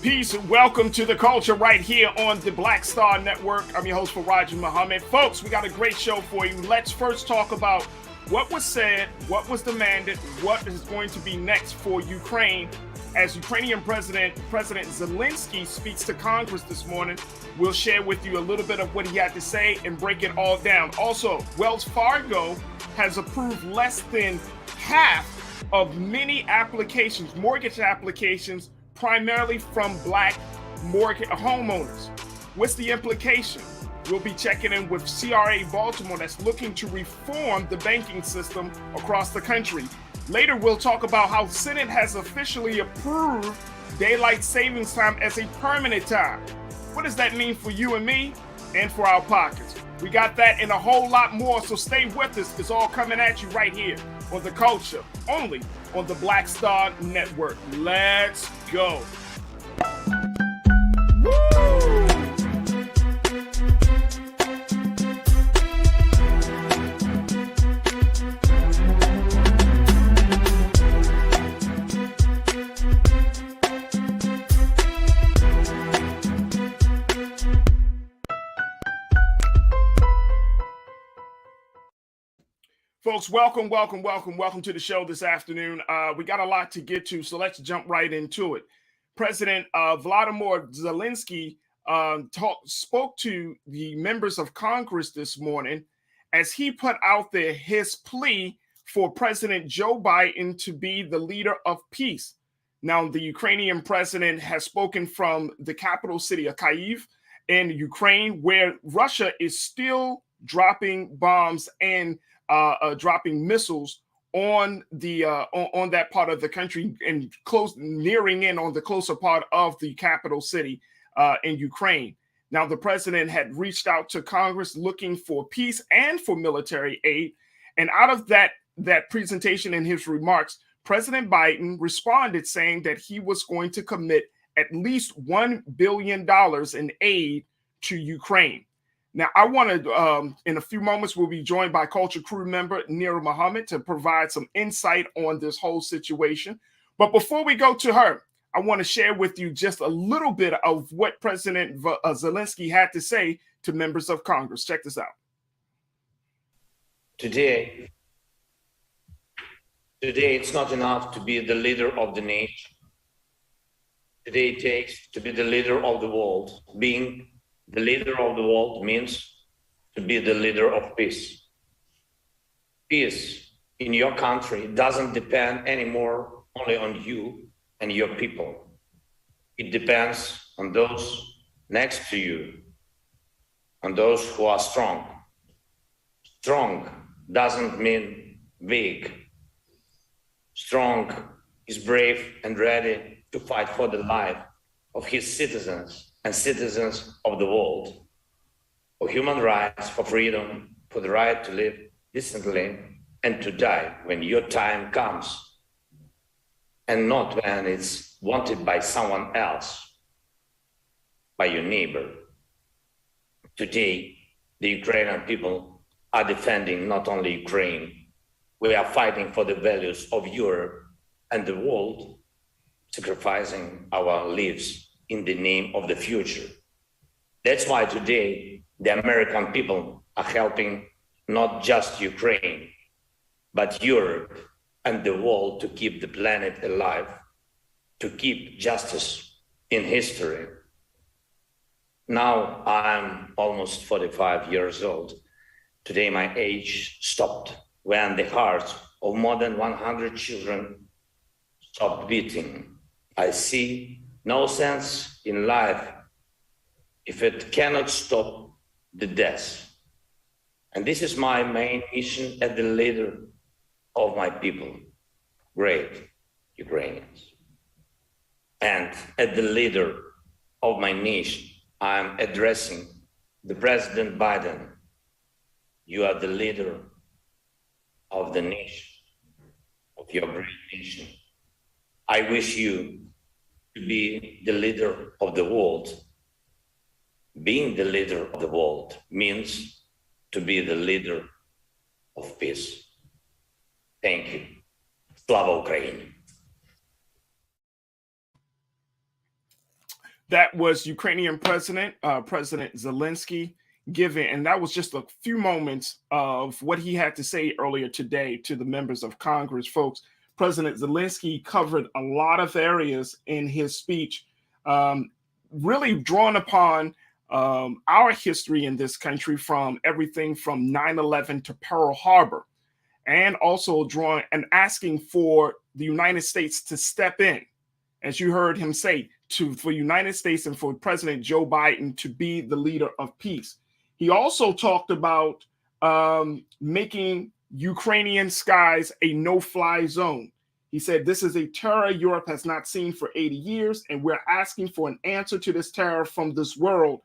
Peace and welcome to the culture right here on the Black Star Network. I'm your host, Farajii Muhammad. Folks, we got a great show for you. Let's first talk about what was said, what was demanded, what is going to be next for Ukraine. As Ukrainian President Zelensky speaks to Congress this morning, we'll share with you a little bit of what he had to say and break it all down. Also, Wells Fargo has approved less than half of many applications, mortgage applications, primarily from Black mortgage homeowners. What's the implication? We'll be checking in with CRA Baltimore that's looking to reform the banking system across the country. Later, we'll talk about how Senate has officially approved daylight savings time as a permanent time. What does that mean for you and me and for our pockets? We got that and a whole lot more, so stay with us. It's all coming at you right here on The Culture, only on the Black Star Network. Let's go. Folks, welcome to the show this afternoon. We got a lot to get to, so let's jump right into it. President Vladimir Zelensky spoke to the members of Congress this morning as he put out there his plea for President Joe Biden to be the leader of peace. Now, the Ukrainian president has spoken from the capital city of Kyiv in Ukraine, where Russia is still dropping bombs and dropping missiles on the on that part of the country and nearing in on the closer part of the capital city in Ukraine. Now, the president had reached out to Congress looking for peace and for military aid. And out of that presentation and his remarks, President Biden responded saying that he was going to commit at least $1 billion in aid to Ukraine. Now, I want to, in a few moments, we'll be joined by Culture Crew member Nira Muhammad to provide some insight on this whole situation. But before we go to her, I want to share with you just a little bit of what President Zelensky had to say to members of Congress. Check this out. Today, it's not enough to be the leader of the nation. Today, it takes to be the leader of the world. Being the leader of the world means to be the leader of peace. Peace in your country doesn't depend anymore only on you and your people. It depends on those next to you, on those who are strong. Strong doesn't mean weak. Strong is brave and ready to fight for the life of his citizens and citizens of the world, for human rights, for freedom, for the right to live decently and to die when your time comes, and not when it's wanted by someone else, by your neighbor. Today, the Ukrainian people are defending not only Ukraine, we are fighting for the values of Europe and the world, sacrificing our lives in the name of the future. That's why today the American people are helping not just Ukraine, but Europe and the world to keep the planet alive, to keep justice in history. Now I'm almost 45 years old. Today my age stopped when the hearts of more than 100 children stopped beating. I see no sense in life if it cannot stop the death. And this is my main mission as the leader of my people, great Ukrainians. And as the leader of my nation, I'm addressing the President Biden. You are the leader of the nation, of your great nation. I wish you to be the leader of the world. Being the leader of the world means to be the leader of peace. Thank you. Slava Ukraini. That was Ukrainian President Zelensky giving, and that was just a few moments of what he had to say earlier today to the members of Congress. Folks, President Zelensky covered a lot of areas in his speech, really drawing upon our history in this country, from everything from 9/11 to Pearl Harbor, and also drawing and asking for the United States to step in, as you heard him say, for United States and for President Joe Biden to be the leader of peace. He also talked about making Ukrainian skies a no-fly zone. He said, this is a terror Europe has not seen for 80 years, and we're asking for an answer to this terror from this world,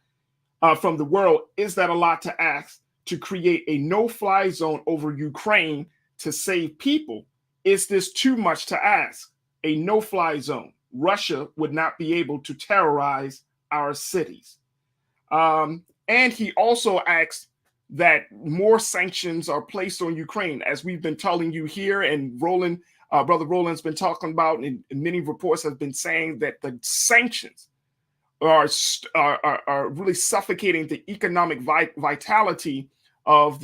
from the world. Is that a lot to ask, to create a no-fly zone over Ukraine to save people? Is this too much to ask? A no-fly zone. Russia would not be able to terrorize our cities. And he also asked that more sanctions are placed on Ukraine, as we've been telling you here, and Brother Roland's been talking about, and many reports have been saying that the sanctions are really suffocating the economic vitality of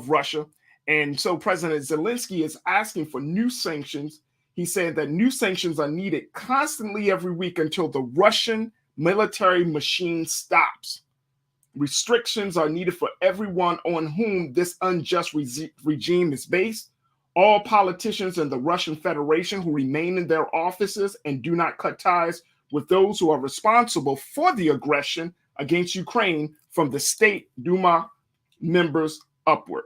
Russia. And so President Zelensky is asking for new sanctions. He said that new sanctions are needed constantly every week until the Russian military machine stops. Restrictions are needed for everyone on whom this unjust regime is based. All politicians in the Russian Federation who remain in their offices and do not cut ties with those who are responsible for the aggression against Ukraine, from the State Duma members upward.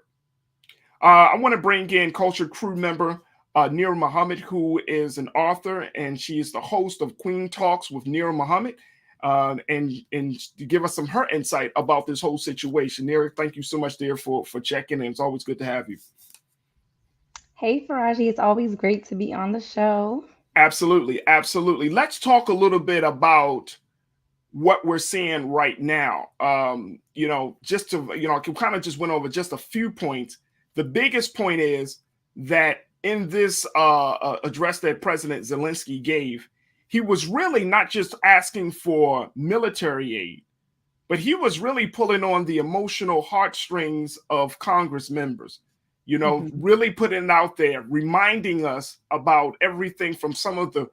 I want to bring in culture crew member Nira Muhammad, who is an author, and she is the host of Queen Talks with Nira Muhammad, and to give us some her insight about this whole situation. Nira, thank you so much, dear, for checking in. It's always good to have you. Hey, Farajii, it's always great to be on the show. Absolutely, absolutely. Let's talk a little bit about what we're seeing right now. Just to, I kind of just went over just a few points. The biggest point is that in this address that President Zelensky gave, he was really not just asking for military aid, but he was really pulling on the emotional heartstrings of Congress members, really putting it out there, reminding us about everything from some of the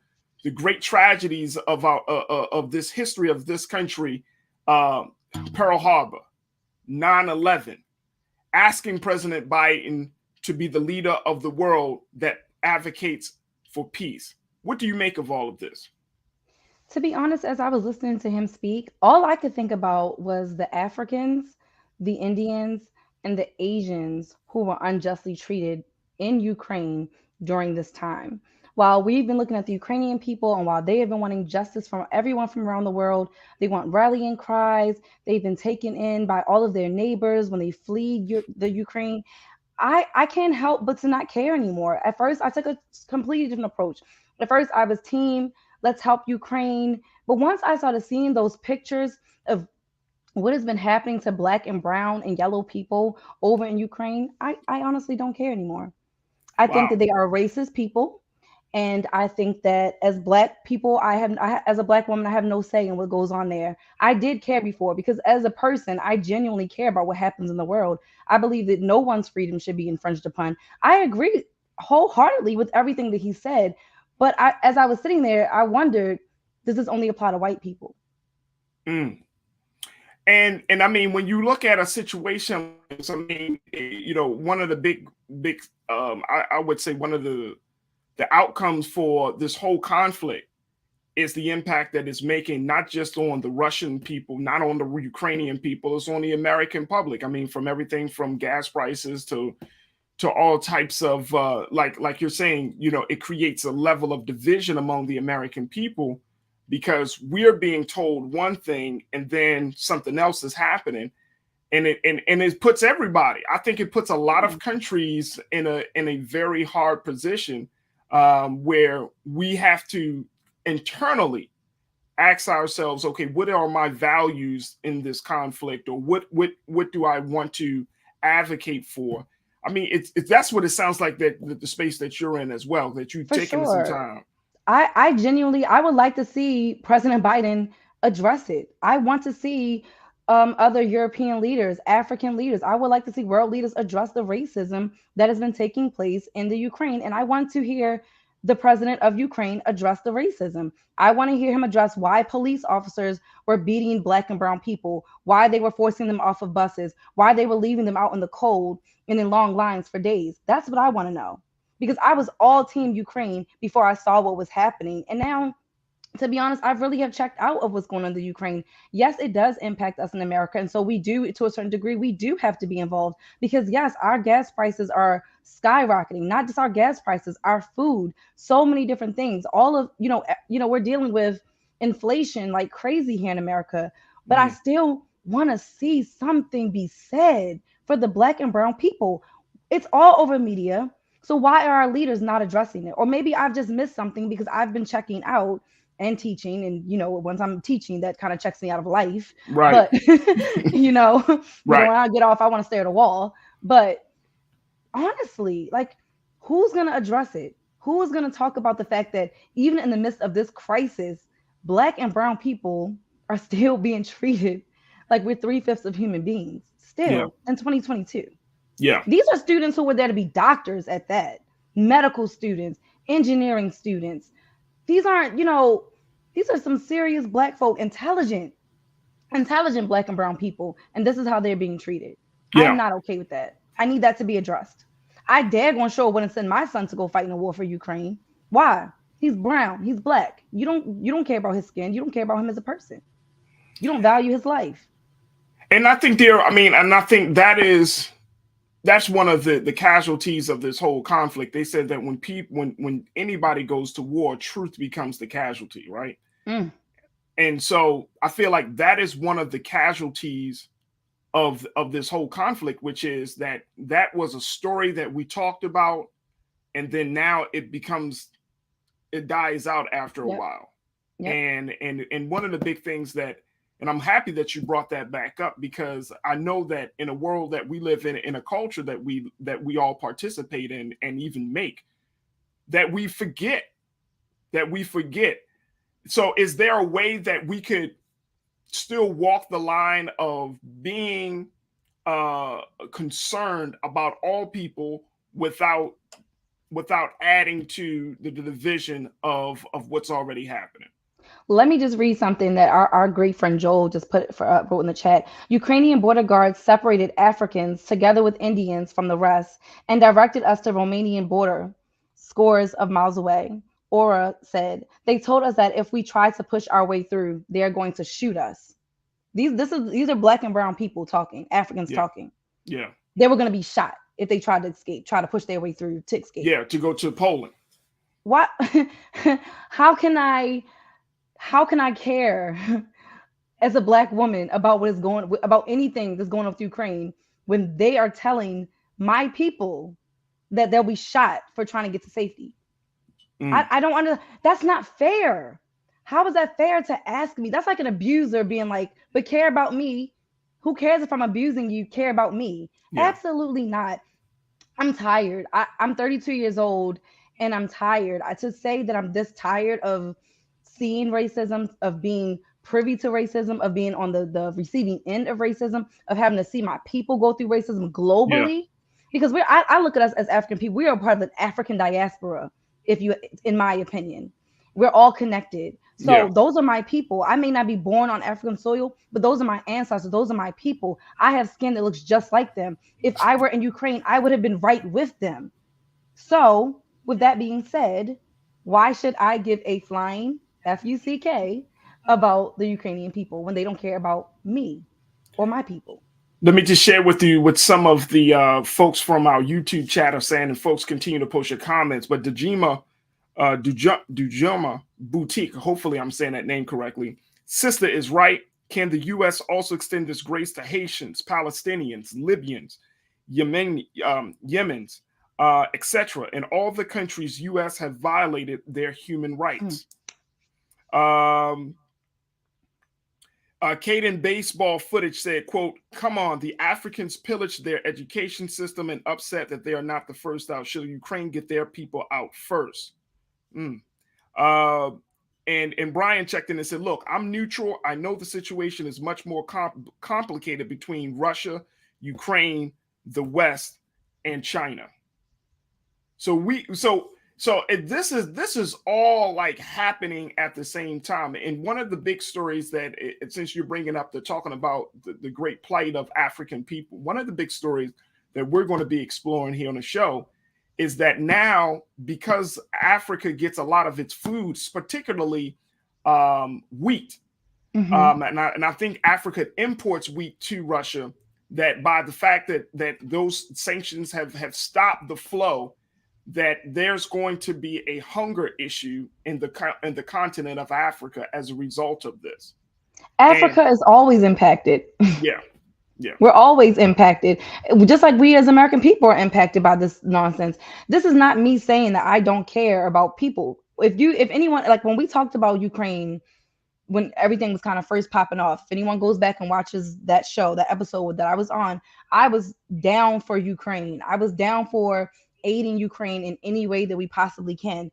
great tragedies of this history of this country, Pearl Harbor, 9/11, asking President Biden to be the leader of the world that advocates for peace. What do you make of all of this? To be honest, as I was listening to him speak, all I could think about was the Africans, the Indians, and the Asians who were unjustly treated in Ukraine during this time. While we've been looking at the Ukrainian people, and while they have been wanting justice from everyone from around the world, they want rallying cries. They've been taken in by all of their neighbors when they flee the Ukraine. I can't help but to not care anymore. At first, I took a completely different approach. At first, I was team, let's help Ukraine. But once I started seeing those pictures of what has been happening to Black and brown and yellow people over in Ukraine, I honestly don't care anymore. I think that they are racist people. And I think that as Black people, as a Black woman, I have no say in what goes on there. I did care before, because as a person, I genuinely care about what happens in the world. I believe that no one's freedom should be infringed upon. I agree wholeheartedly with everything that he said. But as I was sitting there, I wondered, does this only apply to white people? And I mean, when you look at a situation, one of the big, I would say one of the outcomes for this whole conflict is the impact that it's making, not just on the Russian people, not on the Ukrainian people, it's on the American public. I mean, from everything from gas prices to all types of, like you're saying, it creates a level of division among the American people, because we're being told one thing and then something else is happening. And it puts everybody, I think it puts a lot of countries in a very hard position, where we have to internally ask ourselves, okay, what are my values in this conflict, or what do I want to advocate for? I mean, it's that's what it sounds like, that the space that you're in as well, that you've taken some time. I genuinely, I would like to see President Biden address it. I want to see other European leaders, African leaders. I would like to see world leaders address the racism that has been taking place in the Ukraine. And I want to hear the president of Ukraine address the racism. I want to hear him address why police officers were beating black and brown people, why they were forcing them off of buses, why they were leaving them out in the cold and in long lines for days. That's what I want to know, because I was all team Ukraine before I saw what was happening. And now, to be honest, I really have checked out of what's going on in the Ukraine. Yes, it does impact us in America. And so we do, to a certain degree, we do have to be involved, because yes, our gas prices are skyrocketing, not just our gas prices, our food, so many different things. All of, we're dealing with inflation like crazy here in America. But I still want to see something be said for the black and brown people. It's all over media. So why are our leaders not addressing it? Or maybe I've just missed something because I've been checking out and teaching, and once I'm teaching, that kind of checks me out of life. Right. But when I get off, I want to stare at a wall. But honestly, like, who's going to address it? Who is going to talk about the fact that even in the midst of this crisis, black and brown people are still being treated like we're 3/5 of human beings still in 2022? Yeah. These are students who were there to be doctors at that, medical students, engineering students. These aren't, these are some serious black folk, intelligent black and brown people. And this is how they're being treated. Yeah. I'm not okay with that. I need that to be addressed. I daggone sure wouldn't send my son to go fight in a war for Ukraine. Why? He's brown. He's black. You don't care about his skin. You don't care about him as a person. You don't value his life. And I think I think that's one of the casualties of this whole conflict. They said that when anybody goes to war, truth becomes the casualty, right? And so I feel like that is one of the casualties of this whole conflict, which is that was a story that we talked about, and then now it dies out after a while. And one of the big things that, and I'm happy that you brought that back up, because I know that in a world that we live in a culture that we all participate in and even make, that we forget. So is there a way that we could still walk the line of being concerned about all people without adding to the division of what's already happening? Let me just read something that our great friend Joel just wrote in the chat. Ukrainian border guards separated Africans together with Indians from the rest and directed us to Romanian border, scores of miles away. Aura said, they told us that if we try to push our way through, they're going to shoot us. These are black and brown people talking, Africans talking. Yeah. They were going to be shot if they tried to escape, try to push their way through to escape. Yeah, to go to Poland. What? How can I care as a black woman about about anything that's going on with Ukraine when they are telling my people that they'll be shot for trying to get to safety? I don't understand. That's not fair. How is that fair to ask me? That's like an abuser being like, but care about me. Who cares if I'm abusing you? Care about me. Yeah. Absolutely not. I'm tired. I'm 32 years old and I'm tired. To say that I'm this tired of seeing racism, of being privy to racism, of being on the receiving end of racism, of having to see my people go through racism globally. Yeah. Because I look at us as African people. We are part of the African diaspora, in my opinion. We're all connected. So those are my people. I may not be born on African soil, but those are my ancestors. Those are my people. I have skin that looks just like them. If I were in Ukraine, I would have been right with them. So with that being said, why should I give a flying F-U-C-K about the Ukrainian people when they don't care about me or my people? Let me just share with you what some of the folks from our YouTube chat are saying, and folks continue to post your comments. But Dujima Boutique, hopefully I'm saying that name correctly. Sister is right. Can the U.S. also extend this grace to Haitians, Palestinians, Libyans, Yemens, etc., and all the countries U.S. have violated their human rights? Caden Baseball Footage said, quote, come on, the Africans pillaged their education system and upset that they are not the first out. Should Ukraine get their people out first? Uh, and Brian checked in and said, "Look, I'm neutral. I know the situation is much more complicated between Russia, Ukraine, the West, and China. This is all like happening at the same time. And one of the big stories that, since you're bringing up, they're talking about the great plight of African people. One of the big stories that we're going to be exploring here on the show is that now, because Africa gets a lot of its foods, particularly wheat, and I think Africa imports wheat to Russia, that by the fact that those sanctions have stopped the flow, that there's going to be a hunger issue in the continent of Africa as a result of this. Africa is always impacted. Yeah. Yeah. We're always impacted, just like we as American people are impacted by this nonsense. This is not me saying that I don't care about people. If anyone, like when we talked about Ukraine, when everything was kind of first popping off, if anyone goes back and watches that show, that episode that I was on, I was down for Ukraine. I was down for aiding Ukraine in any way that we possibly can.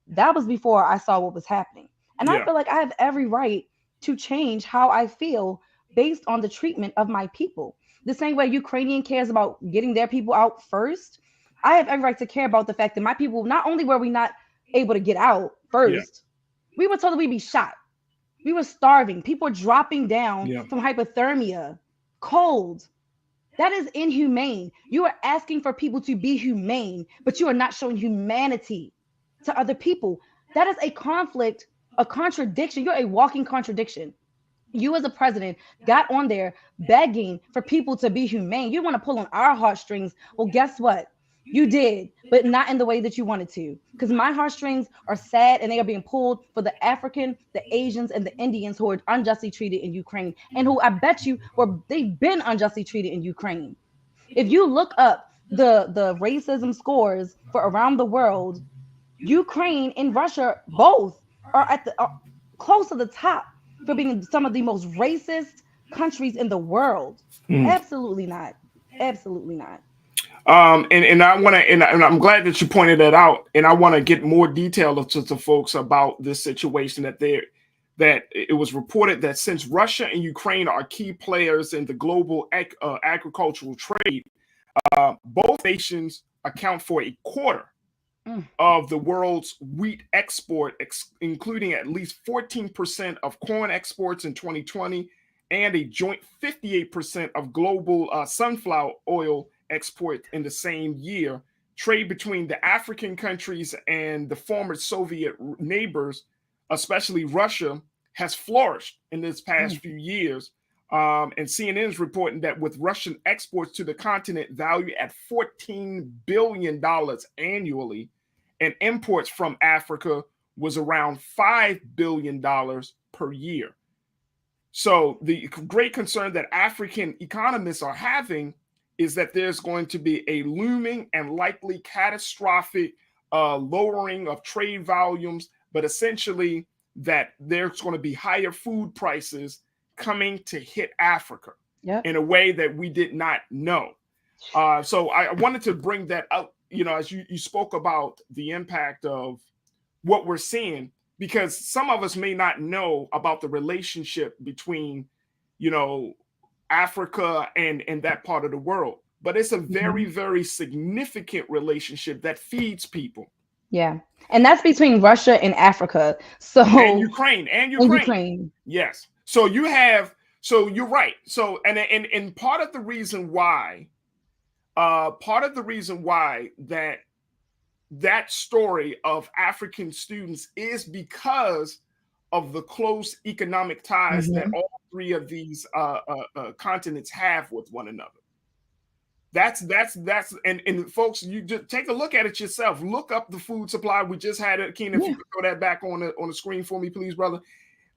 That was before I saw what was happening. And I feel like I have every right to change how I feel based on the treatment of my people. The same way Ukrainian cares about getting their people out first, I have every right to care about the fact that my people, not only were we not able to get out first, we were told that we'd be shot. We were starving. People were dropping down from hypothermia, cold. That is inhumane. You are asking for people to be humane, but you are not showing humanity to other people. That is a conflict, a contradiction. You're a walking contradiction. You as a president got on there begging for people to be humane. You want to pull on our heartstrings. Well, guess what? You did, but not in the way that you wanted to. Because my heartstrings are sad and they are being pulled for the African, the Asians, and the Indians who are unjustly treated in Ukraine. And who I bet you they've been unjustly treated in Ukraine. If you look up the racism scores for around the world, Ukraine and Russia both are at the close to the top for being some of the most racist countries in the world. Absolutely not. Absolutely not. And I want to, and I'm glad that you pointed that out. And I want to get more detail to folks about this situation that it was reported that since Russia and Ukraine are key players in the global agricultural trade, both nations account for a quarter of the world's wheat export, including at least 14% of corn exports in 2020 and a joint 58% of global sunflower oil export in the same year. Trade between the African countries and the former Soviet neighbors, especially Russia, has flourished in this past few years. And CNN is reporting that with Russian exports to the continent valued at $14 billion annually, and imports from Africa was around $5 billion per year. So the great concern that African economists are having is that there's going to be a looming and likely catastrophic lowering of trade volumes, but essentially that there's going to be higher food prices coming to hit Africa in a way that we did not know. So I wanted to bring that up, as you spoke about the impact of what we're seeing, because some of us may not know about the relationship between, Africa and that part of the world. But it's a very, very significant relationship that feeds people. Yeah. And that's between Russia and Africa. And Ukraine. Yes. So you're right. So and part of the reason why that story of African students is because of the close economic ties that all three of these continents have with one another. That's and folks, you just take a look at it yourself. Look up the food supply. We just had it. Keenan, if you could throw that back on the screen for me, please, brother.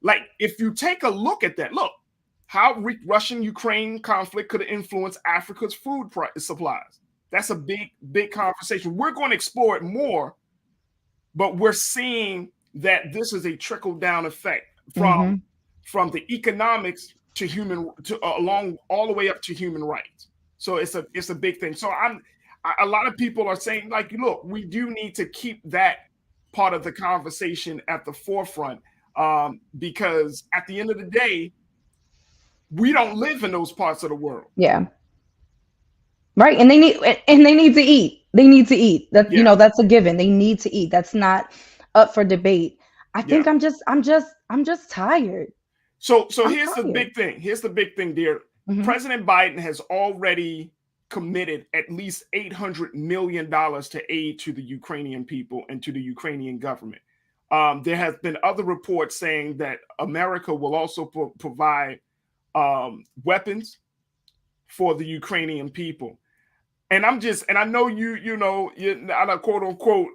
Like, if you take a look at that, look how Russian-Ukraine conflict could influence Africa's food supplies. That's a big conversation. We're going to explore it more, but we're seeing that this is a trickle-down effect from the economics to along all the way up to human rights. So it's a big thing. So a lot of people are saying, like, look, we do need to keep that part of the conversation at the forefront, because at the end of the day, we don't live in those parts of the world. Yeah. Right. And they need to eat. They need to eat. That, Yeah. that's a given. They need to eat. That's not up for debate. I think Yeah. I'm just tired. So I'm here's the tired. big thing. Here's the big thing, dear. Mhm. President Biden has already committed at least $800 million to aid to the Ukrainian people and to the Ukrainian government. There has been other reports saying that America will also provide weapons for the Ukrainian people. And I know you're not a quote unquote,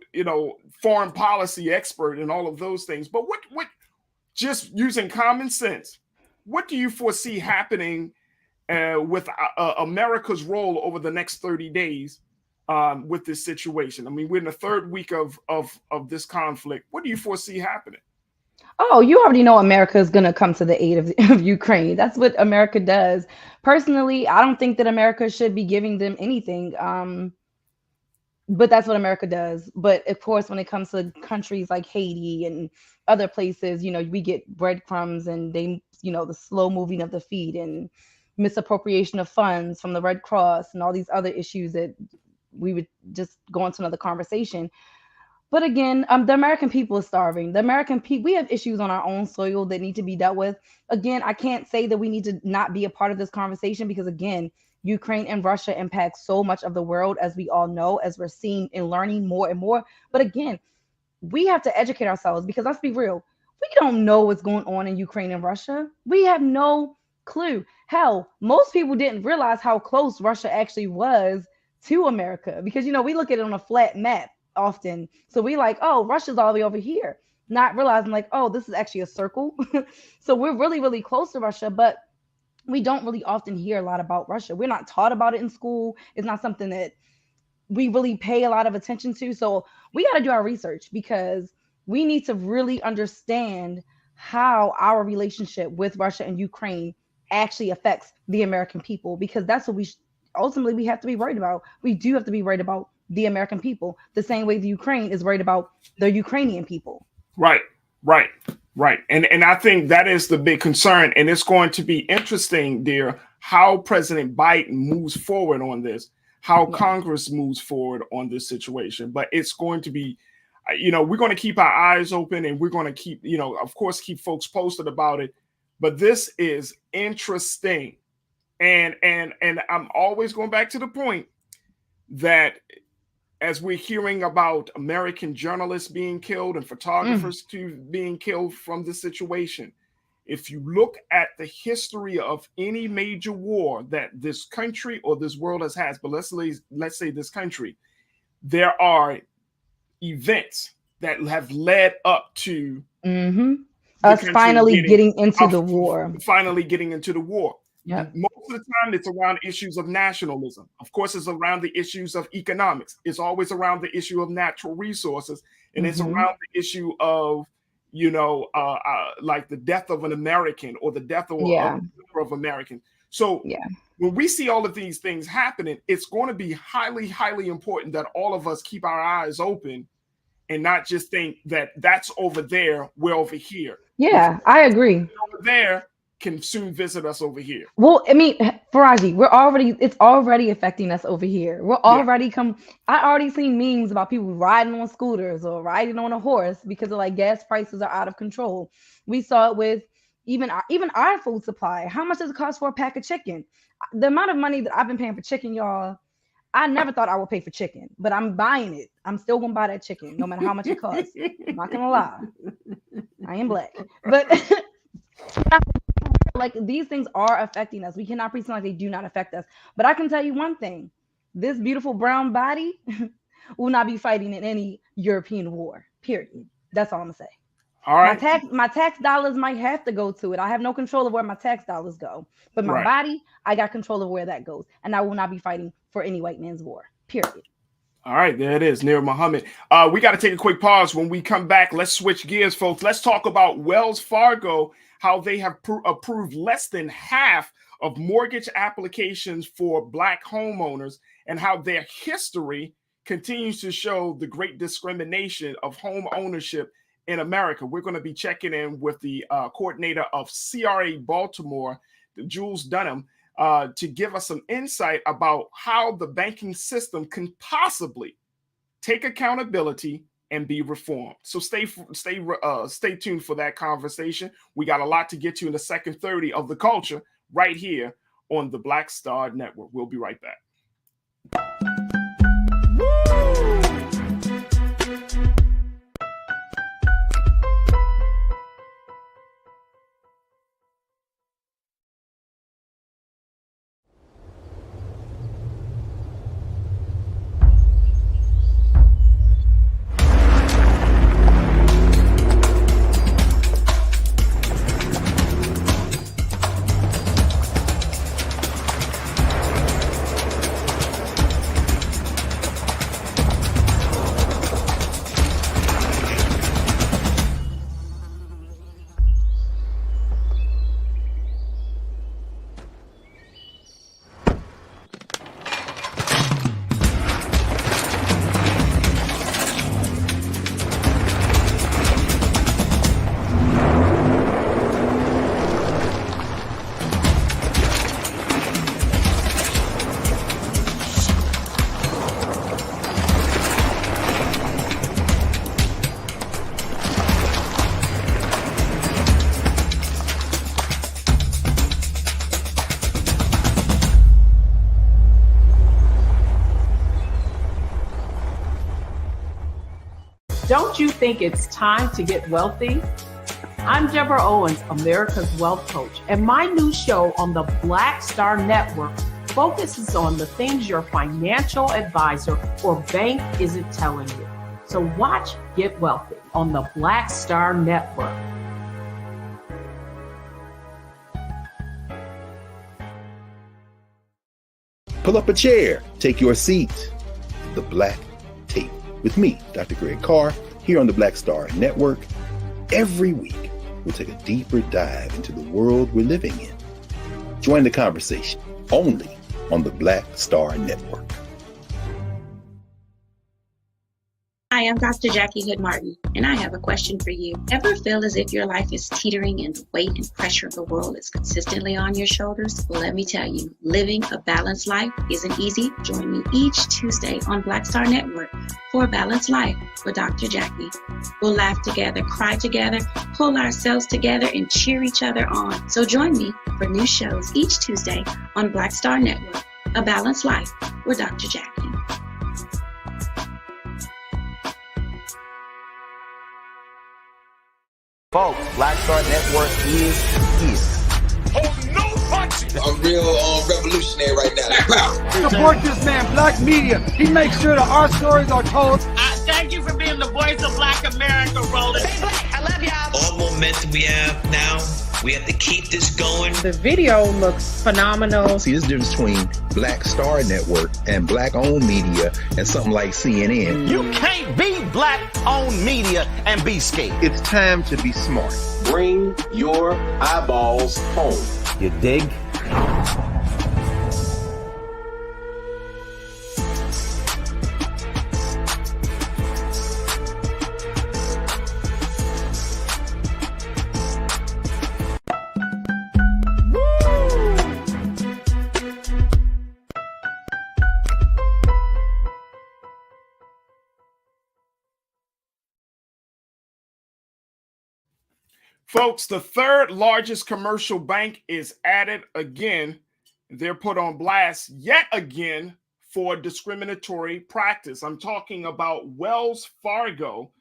foreign policy expert and all of those things, but what just using common sense, what do you foresee happening with America's role over the next 30 days with this situation? I mean, we're in the third week of this conflict. What do you foresee happening? Oh, you already know America is going to come to the aid of Ukraine. That's what America does. Personally, I don't think that America should be giving them anything. But that's what America does. But of course, when it comes to countries like Haiti and other places, we get breadcrumbs and they, the slow moving of the feet and misappropriation of funds from the Red Cross and all these other issues that we would just go into another conversation. But again, the American people is starving. The American people, we have issues on our own soil that need to be dealt with. Again, I can't say that we need to not be a part of this conversation because, again, Ukraine and Russia impact so much of the world, as we all know, as we're seeing and learning more and more. But again, we have to educate ourselves because let's be real. We don't know what's going on in Ukraine and Russia. We have no clue. Hell, most people didn't realize how close Russia actually was to America because, we look at it on a flat map often. So we like, oh, Russia's all the way over here, not realizing like, oh, this is actually a circle. So we're really, really close to Russia, but we don't really often hear a lot about Russia. We're not taught about it in school. It's not something that we really pay a lot of attention to. So we got to do our research because we need to really understand how our relationship with Russia and Ukraine actually affects the American people, because that's what ultimately we have to be worried about. We do have to be worried about the American people the same way the Ukraine is worried about the Ukrainian people. Right. And I think that is the big concern. And it's going to be interesting, dear, how President Biden moves forward on this, how Congress moves forward on this situation. But it's going to be, we're going to keep our eyes open and we're going to keep, of course, keep folks posted about it. But this is interesting. And I'm always going back to the point that as we're hearing about American journalists being killed and photographers being killed from this situation, if you look at the history of any major war that this country or this world has had, but let's say this country, there are events that have led up to us finally getting into the war. Yep. Most of the time, it's around issues of nationalism. Of course, it's around the issues of economics. It's always around the issue of natural resources. And it's around the issue of, like the death of an American or the death of a number of Americans. So when we see all of these things happening, it's going to be highly, highly important that all of us keep our eyes open and not just think that that's over there, we're over here. Yeah, I agree. Over there can soon visit us over here. Well, I mean, Farajii, it's already affecting us over here. We're already I already seen memes about people riding on scooters or riding on a horse because of like gas prices are out of control. We saw it with even our food supply. How much does it cost for a pack of chicken? The amount of money that I've been paying for chicken, y'all, I never thought I would pay for chicken, but I'm buying it. I'm still gonna buy that chicken, no matter how much it costs. I'm not gonna lie. I am black, but like these things are affecting us. We cannot pretend like they do not affect us. But I can tell you one thing: this beautiful brown body will not be fighting in any European war. Period. That's all I'm gonna say. All right. My tax dollars might have to go to it. I have no control of where my tax dollars go, but my body, I got control of where that goes, and I will not be fighting for any white man's war. Period. All right, there it is, Nir Muhammad. We got to take a quick pause. When we come back, let's switch gears, folks. Let's talk about Wells Fargo, how they have approved less than half of mortgage applications for Black homeowners, and how their history continues to show the great discrimination of home ownership in America. We're going to be checking in with the coordinator of CRA Baltimore, Jules Dunham, to give us some insight about how the banking system can possibly take accountability and be reformed. So stay tuned for that conversation. We got a lot to get to in the second 30 of The Culture right here on the Black Star Network. We'll be right back. Don't you think it's time to get wealthy? I'm Deborah Owens, America's Wealth Coach, and my new show on the Black Star Network focuses on the things your financial advisor or bank isn't telling you. So watch Get Wealthy on the Black Star Network. Pull up a chair, take your seat. The Black Tape with me, Dr. Greg Carr, here on the Black Star Network. Every week, we'll take a deeper dive into the world we're living in. Join the conversation only on the Black Star Network. Hi, I'm Dr. Jackie Hood Martin, and I have a question for you. Ever feel as if your life is teetering and the weight and pressure of the world is consistently on your shoulders? Well, let me tell you, living a balanced life isn't easy. Join me each Tuesday on Black Star Network for a Balanced Life with Dr. Jackie. We'll laugh together, cry together, pull ourselves together, and cheer each other on. So join me for new shows each Tuesday on Black Star Network, A Balanced Life with Dr. Jackie. Folks, Black Star Network is here. Oh, no punches! I'm real revolutionary right now. Support this man, Black Media. He makes sure that our stories are told. Thank you for being the voice of Black America, Roland. Stay black. I love y'all. All momentum we have now, we have to keep this going. The video looks phenomenal. See, there's a difference between Black Star Network and Black-owned media and something like CNN. You can't be Black-owned media and be scared. It's time to be smart. Bring your eyeballs home. You dig? Folks, the third largest commercial bank is added again. They're put on blast yet again for discriminatory practice. I'm talking about Wells Fargo,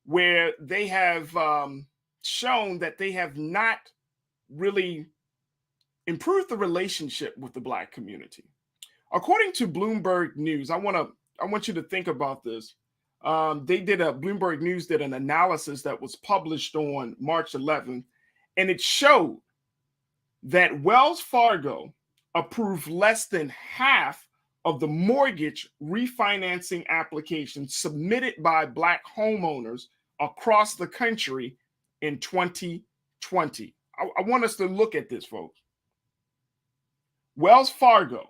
where they have shown that they have not really improved the relationship with the Black community. According to Bloomberg News, I want you to think about this. Bloomberg News did an analysis that was published on March 11th, and it showed that Wells Fargo approved less than half of the mortgage refinancing applications submitted by Black homeowners across the country in 2020. I want us to look at this, folks. Wells Fargo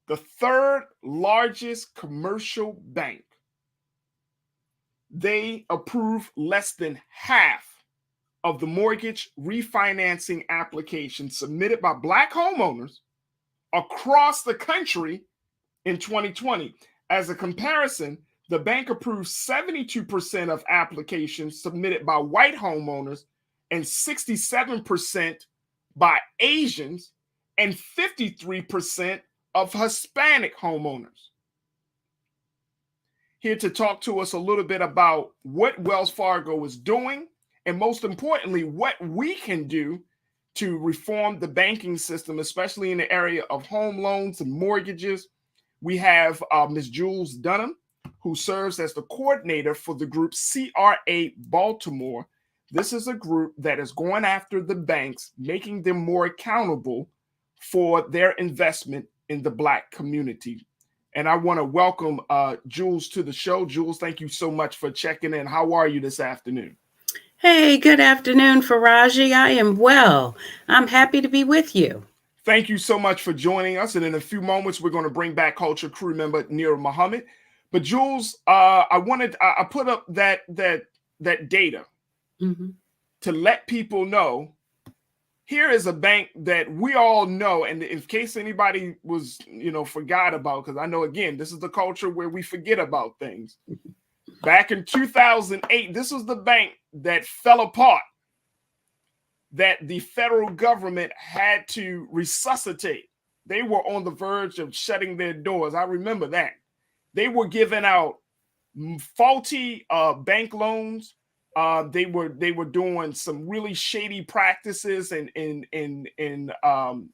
the third largest commercial bank, they approve less than half of the mortgage refinancing applications submitted by Black homeowners across the country in 2020. As a comparison, the bank approved 72% of applications submitted by white homeowners and 67% by Asians and 53% of Hispanic homeowners. Here to talk to us a little bit about what Wells Fargo is doing, and most importantly, what we can do to reform the banking system, especially in the area of home loans and mortgages. We have Ms. Jules Dunham, who serves as the coordinator for the group CRA Baltimore. This is a group that is going after the banks, making them more accountable for their investment in the Black community. And I want to welcome Jules to the show. Jules, thank you so much for checking in. How are you this afternoon? Hey, good afternoon, Farajii. I am well. I'm happy to be with you. Thank you so much for joining us. And in a few moments, we're going to bring back Culture crew member Nir Muhammad. But Jules, I put up that data to let people know here is a bank that we all know. And in case anybody was, forgot about, because I know, again, this is the culture where we forget about things. Back in 2008, this was the bank that fell apart, that the federal government had to resuscitate. They were on the verge of shutting their doors. I remember that. They were giving out faulty bank loans. They were doing some really shady practices and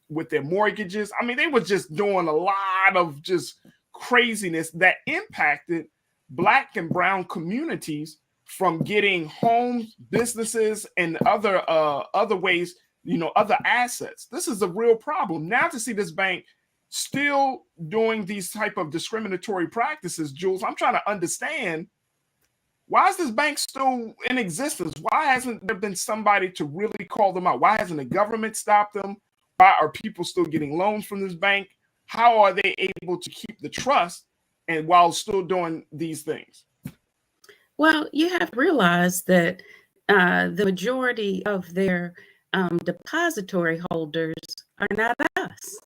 with their mortgages. I mean, they were just doing a lot of just craziness that impacted Black and brown communities from getting homes, businesses, and other ways, other assets. This is a real problem. Now to see this bank still doing these type of discriminatory practices, Jules, I'm trying to understand, why is this bank still in existence? Why hasn't there been somebody to really call them out? Why hasn't the government stopped them? Why are people still getting loans from this bank? How are they able to keep the trust and while still doing these things? Well, you have to realize that the majority of their depository holders are not us.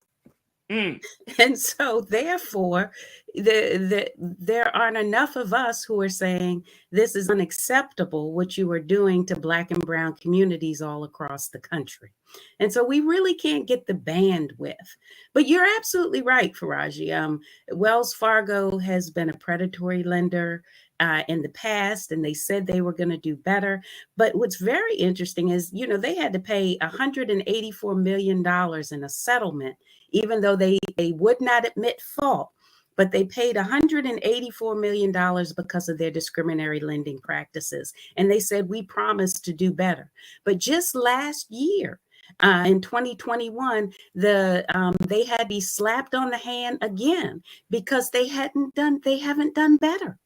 And so therefore, there aren't enough of us who are saying this is unacceptable, what you are doing to Black and brown communities all across the country. And so we really can't get the bandwidth. But you're absolutely right, Farajii. Wells Fargo has been a predatory lender in the past, and they said they were going to do better. But what's very interesting is, they had to pay $184 million in a settlement, even though they would not admit fault. But they paid $184 million because of their discriminatory lending practices. And they said, we promised to do better. But just last year, in 2021, they had to be slapped on the hand again because they haven't done better.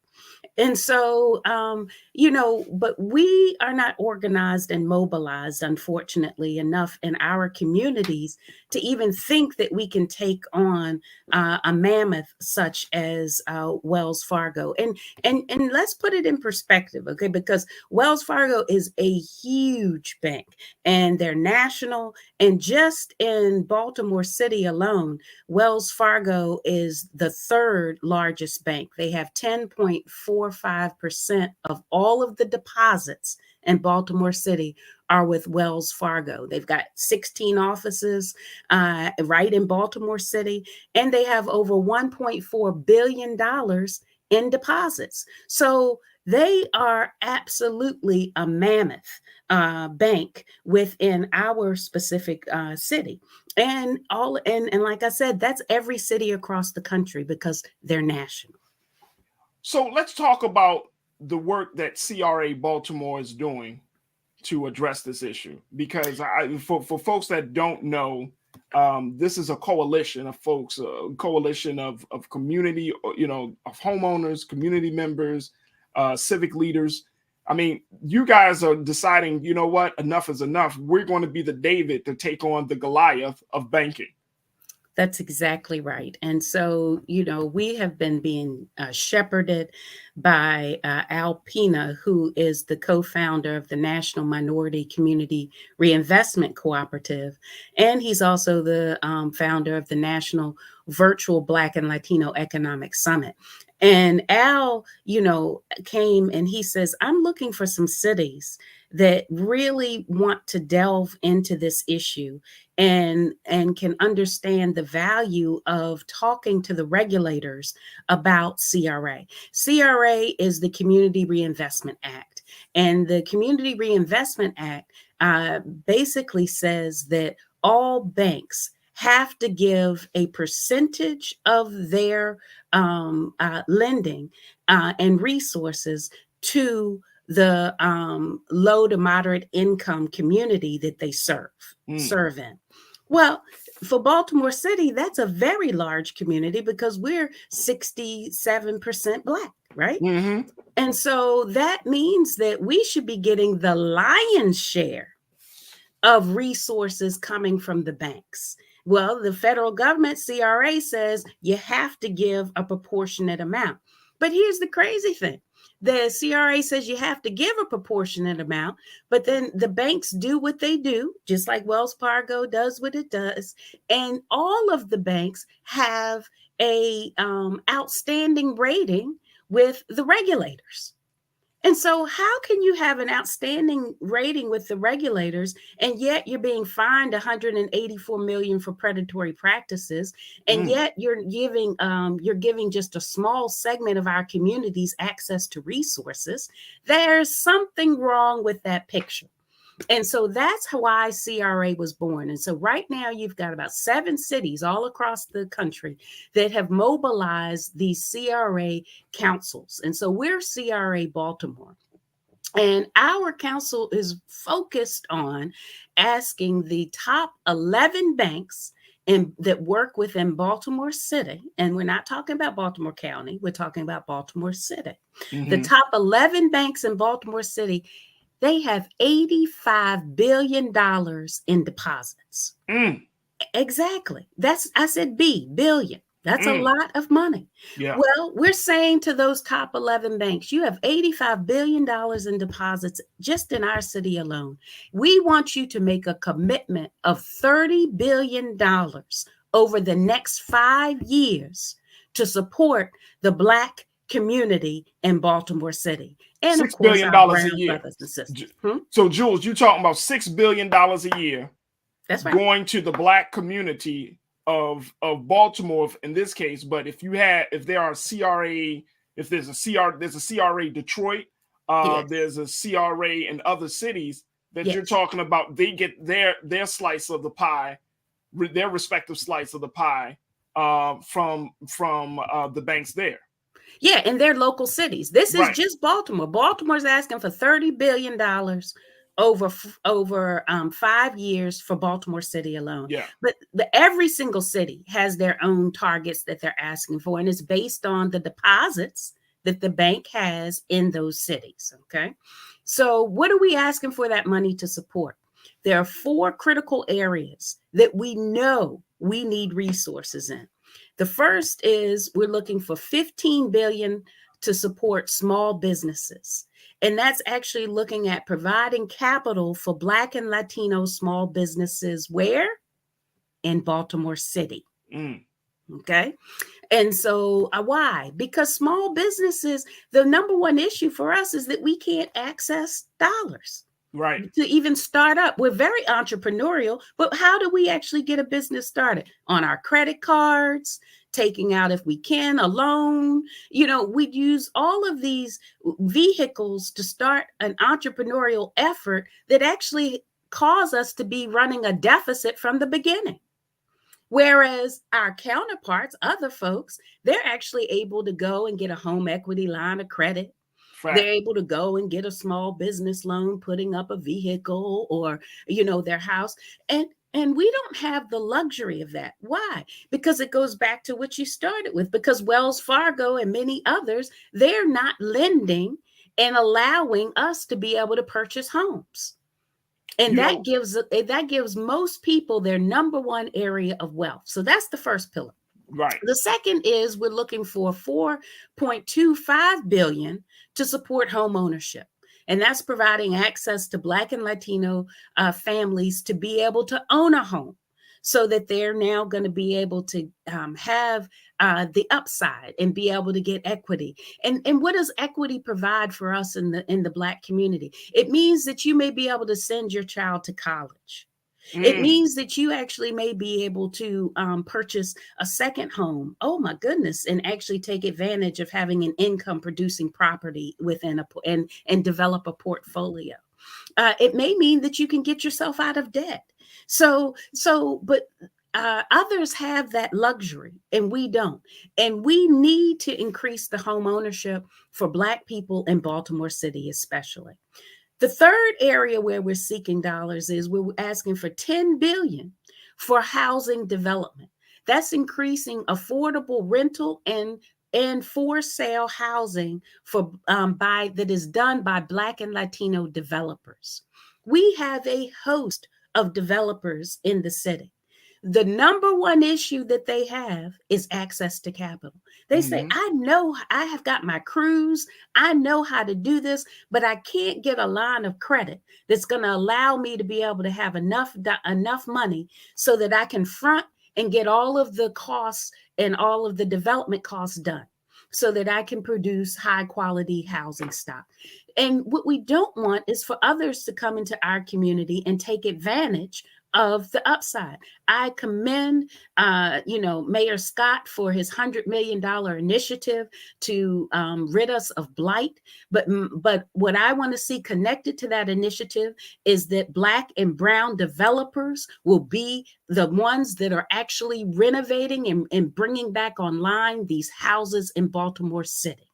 And so, but we are not organized and mobilized, unfortunately, enough in our communities to even think that we can take on a mammoth such as Wells Fargo. And let's put it in perspective, okay? Because Wells Fargo is a huge bank and they're national. And just in Baltimore City alone, Wells Fargo is the third largest bank. They have 10.45% of all of the deposits in Baltimore City are with Wells Fargo. They've got 16 offices right in Baltimore City, and they have over $1.4 billion in deposits. So they are absolutely a mammoth bank within our specific city. And like I said, that's every city across the country because they're national. So let's talk about the work that CRA Baltimore is doing to address this issue, because for folks that don't know, this is a coalition of folks, a coalition of community, of homeowners, community members, civic leaders. I mean, you guys are deciding, you know what, enough is enough. We're going to be the David to take on the Goliath of banking. That's exactly right. And so, we have been being shepherded by Al Pina, who is the co-founder of the National Minority Community Reinvestment Cooperative. And he's also the founder of the National Virtual Black and Latino Economic Summit. And Al, came and he says, I'm looking for some cities that really want to delve into this issue and can understand the value of talking to the regulators about CRA. CRA is the Community Reinvestment Act. And the Community Reinvestment Act basically says that all banks have to give a percentage of their lending and resources to the low to moderate income community that they serve in. Well, for Baltimore City, that's a very large community because we're 67% Black, right? Mm-hmm. And so that means that we should be getting the lion's share of resources coming from the banks. Well, the federal government, CRA, says you have to give a proportionate amount. But here's the crazy thing. The CRA says you have to give a proportionate amount, but then the banks do what they do, just like Wells Fargo does what it does. And all of the banks have a outstanding rating with the regulators. And so how can you have an outstanding rating with the regulators and yet you're being fined $184 million for predatory practices, and yet you're giving just a small segment of our communities access to resources? There's something wrong with that picture. And so that's why CRA was born. And so right now you've got about 7 cities all across the country that have mobilized these CRA councils. And so we're CRA Baltimore. And our council is focused on asking the top 11 banks that work within Baltimore City. And we're not talking about Baltimore County. We're talking about Baltimore City. Mm-hmm. The top 11 banks in Baltimore City, they have $85 billion in deposits. Exactly. I said billion. That's a lot of money. Yeah. Well, we're saying to those top 11 banks, you have $85 billion in deposits just in our city alone. We want you to make a commitment of $30 billion over the next 5 years to support the Black community in Baltimore City. And $6 billion a year. So, Jules, you're talking about $6 billion a year. That's right. Going to the Black community of Baltimore in this case. But if there's a CRA Detroit, there's a CRA in other cities that you're talking about, they get their slice of the pie, their respective slice of the pie from the banks there. Yeah, in their local cities. This is just Baltimore. Baltimore's asking for $30 billion over 5 years for Baltimore City alone. Yeah. But every single city has their own targets that they're asking for, and it's based on the deposits that the bank has in those cities. Okay. So what are we asking for that money to support? There are 4 critical areas that we know we need resources in. The first is we're looking for $15 billion to support small businesses. And that's actually looking at providing capital for Black and Latino small businesses. Where? In Baltimore City. Okay. And so why? Because small businesses, the number one issue for us is that we can't access dollars. Right. To even start up. We're very entrepreneurial, but how do we actually get a business started? On our credit cards, taking out, if we can, a loan. We'd use all of these vehicles to start an entrepreneurial effort that actually cause us to be running a deficit from the beginning. Whereas our counterparts, other folks, they're actually able to go and get a home equity line of credit. Right. They're able to go and get a small business loan, putting up a vehicle or, their house. And we don't have the luxury of that. Why? Because it goes back to what you started with, because Wells Fargo and many others, they're not lending and allowing us to be able to purchase homes. And that gives most people their number one area of wealth. So that's the first pillar. Right. The second is we're looking for $4.25 billion to support home ownership. And that's providing access to Black and Latino families to be able to own a home, so that they're now going to be able to have the upside and be able to get equity. And what does equity provide for us in the Black community? It means that you may be able to send your child to college. It means that you actually may be able to purchase a second home. Oh my goodness. And actually take advantage of having an income producing property within and develop a portfolio. It may mean that you can get yourself out of debt. But others have that luxury and we don't. And we need to increase the home ownership for Black people in Baltimore City, especially. The third area where we're seeking dollars is we're asking for $10 billion for housing development. That's increasing affordable rental and for sale housing that is done by Black and Latino developers. We have a host of developers in the city. The number one issue that they have is access to capital. They say, I know I have got my crews, I know how to do this, but I can't get a line of credit that's going to allow me to be able to have enough money so that I can front and get all of the costs and all of the development costs done, so that I can produce high quality housing stock. And what we don't want is for others to come into our community and take advantage of the upside. I commend, Mayor Scott for his $100 million initiative to rid us of blight. But what I want to see connected to that initiative is that Black and brown developers will be the ones that are actually renovating and bringing back online these houses in Baltimore City.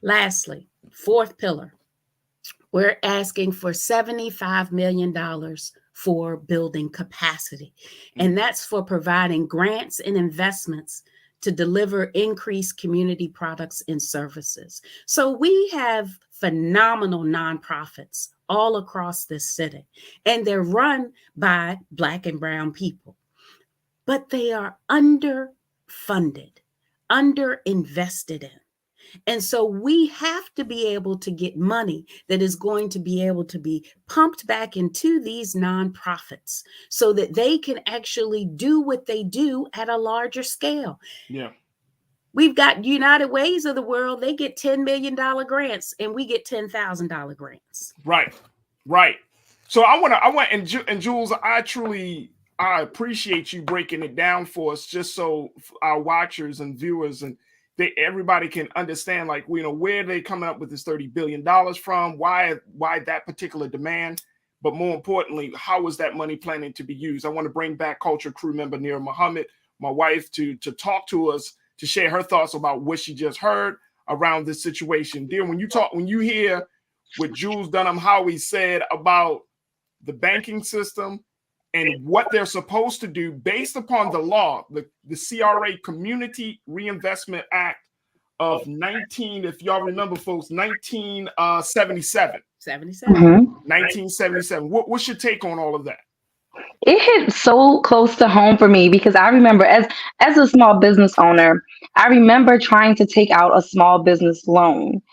Lastly, fourth pillar. We're asking for $75 million for building capacity. And that's for providing grants and investments to deliver increased community products and services. So we have phenomenal nonprofits all across this city, and they're run by Black and brown people, but they are underfunded, underinvested in. And so we have to be able to get money that is going to be able to be pumped back into these nonprofits so that they can actually do what they do at a larger scale. Yeah. We've got United Ways of the world. They get $10 million grants and we get $10,000 grants. Right. So and Jules, I appreciate you breaking it down for us, just so our watchers and viewers and everybody can understand, where they coming up with this $30 billion from, why that particular demand, but more importantly, how is that money planning to be used? I want to bring back culture crew member Nira Muhammad, my wife, to talk to us, to share her thoughts about what she just heard around this situation. Dear, when you hear what Jules Dunham Howie said about the banking system and what they're supposed to do based upon the law, the CRA Community Reinvestment Act of 1977. 1977. What's your take on all of that? It hit so close to home for me because I remember as a small business owner, I remember trying to take out a small business loan.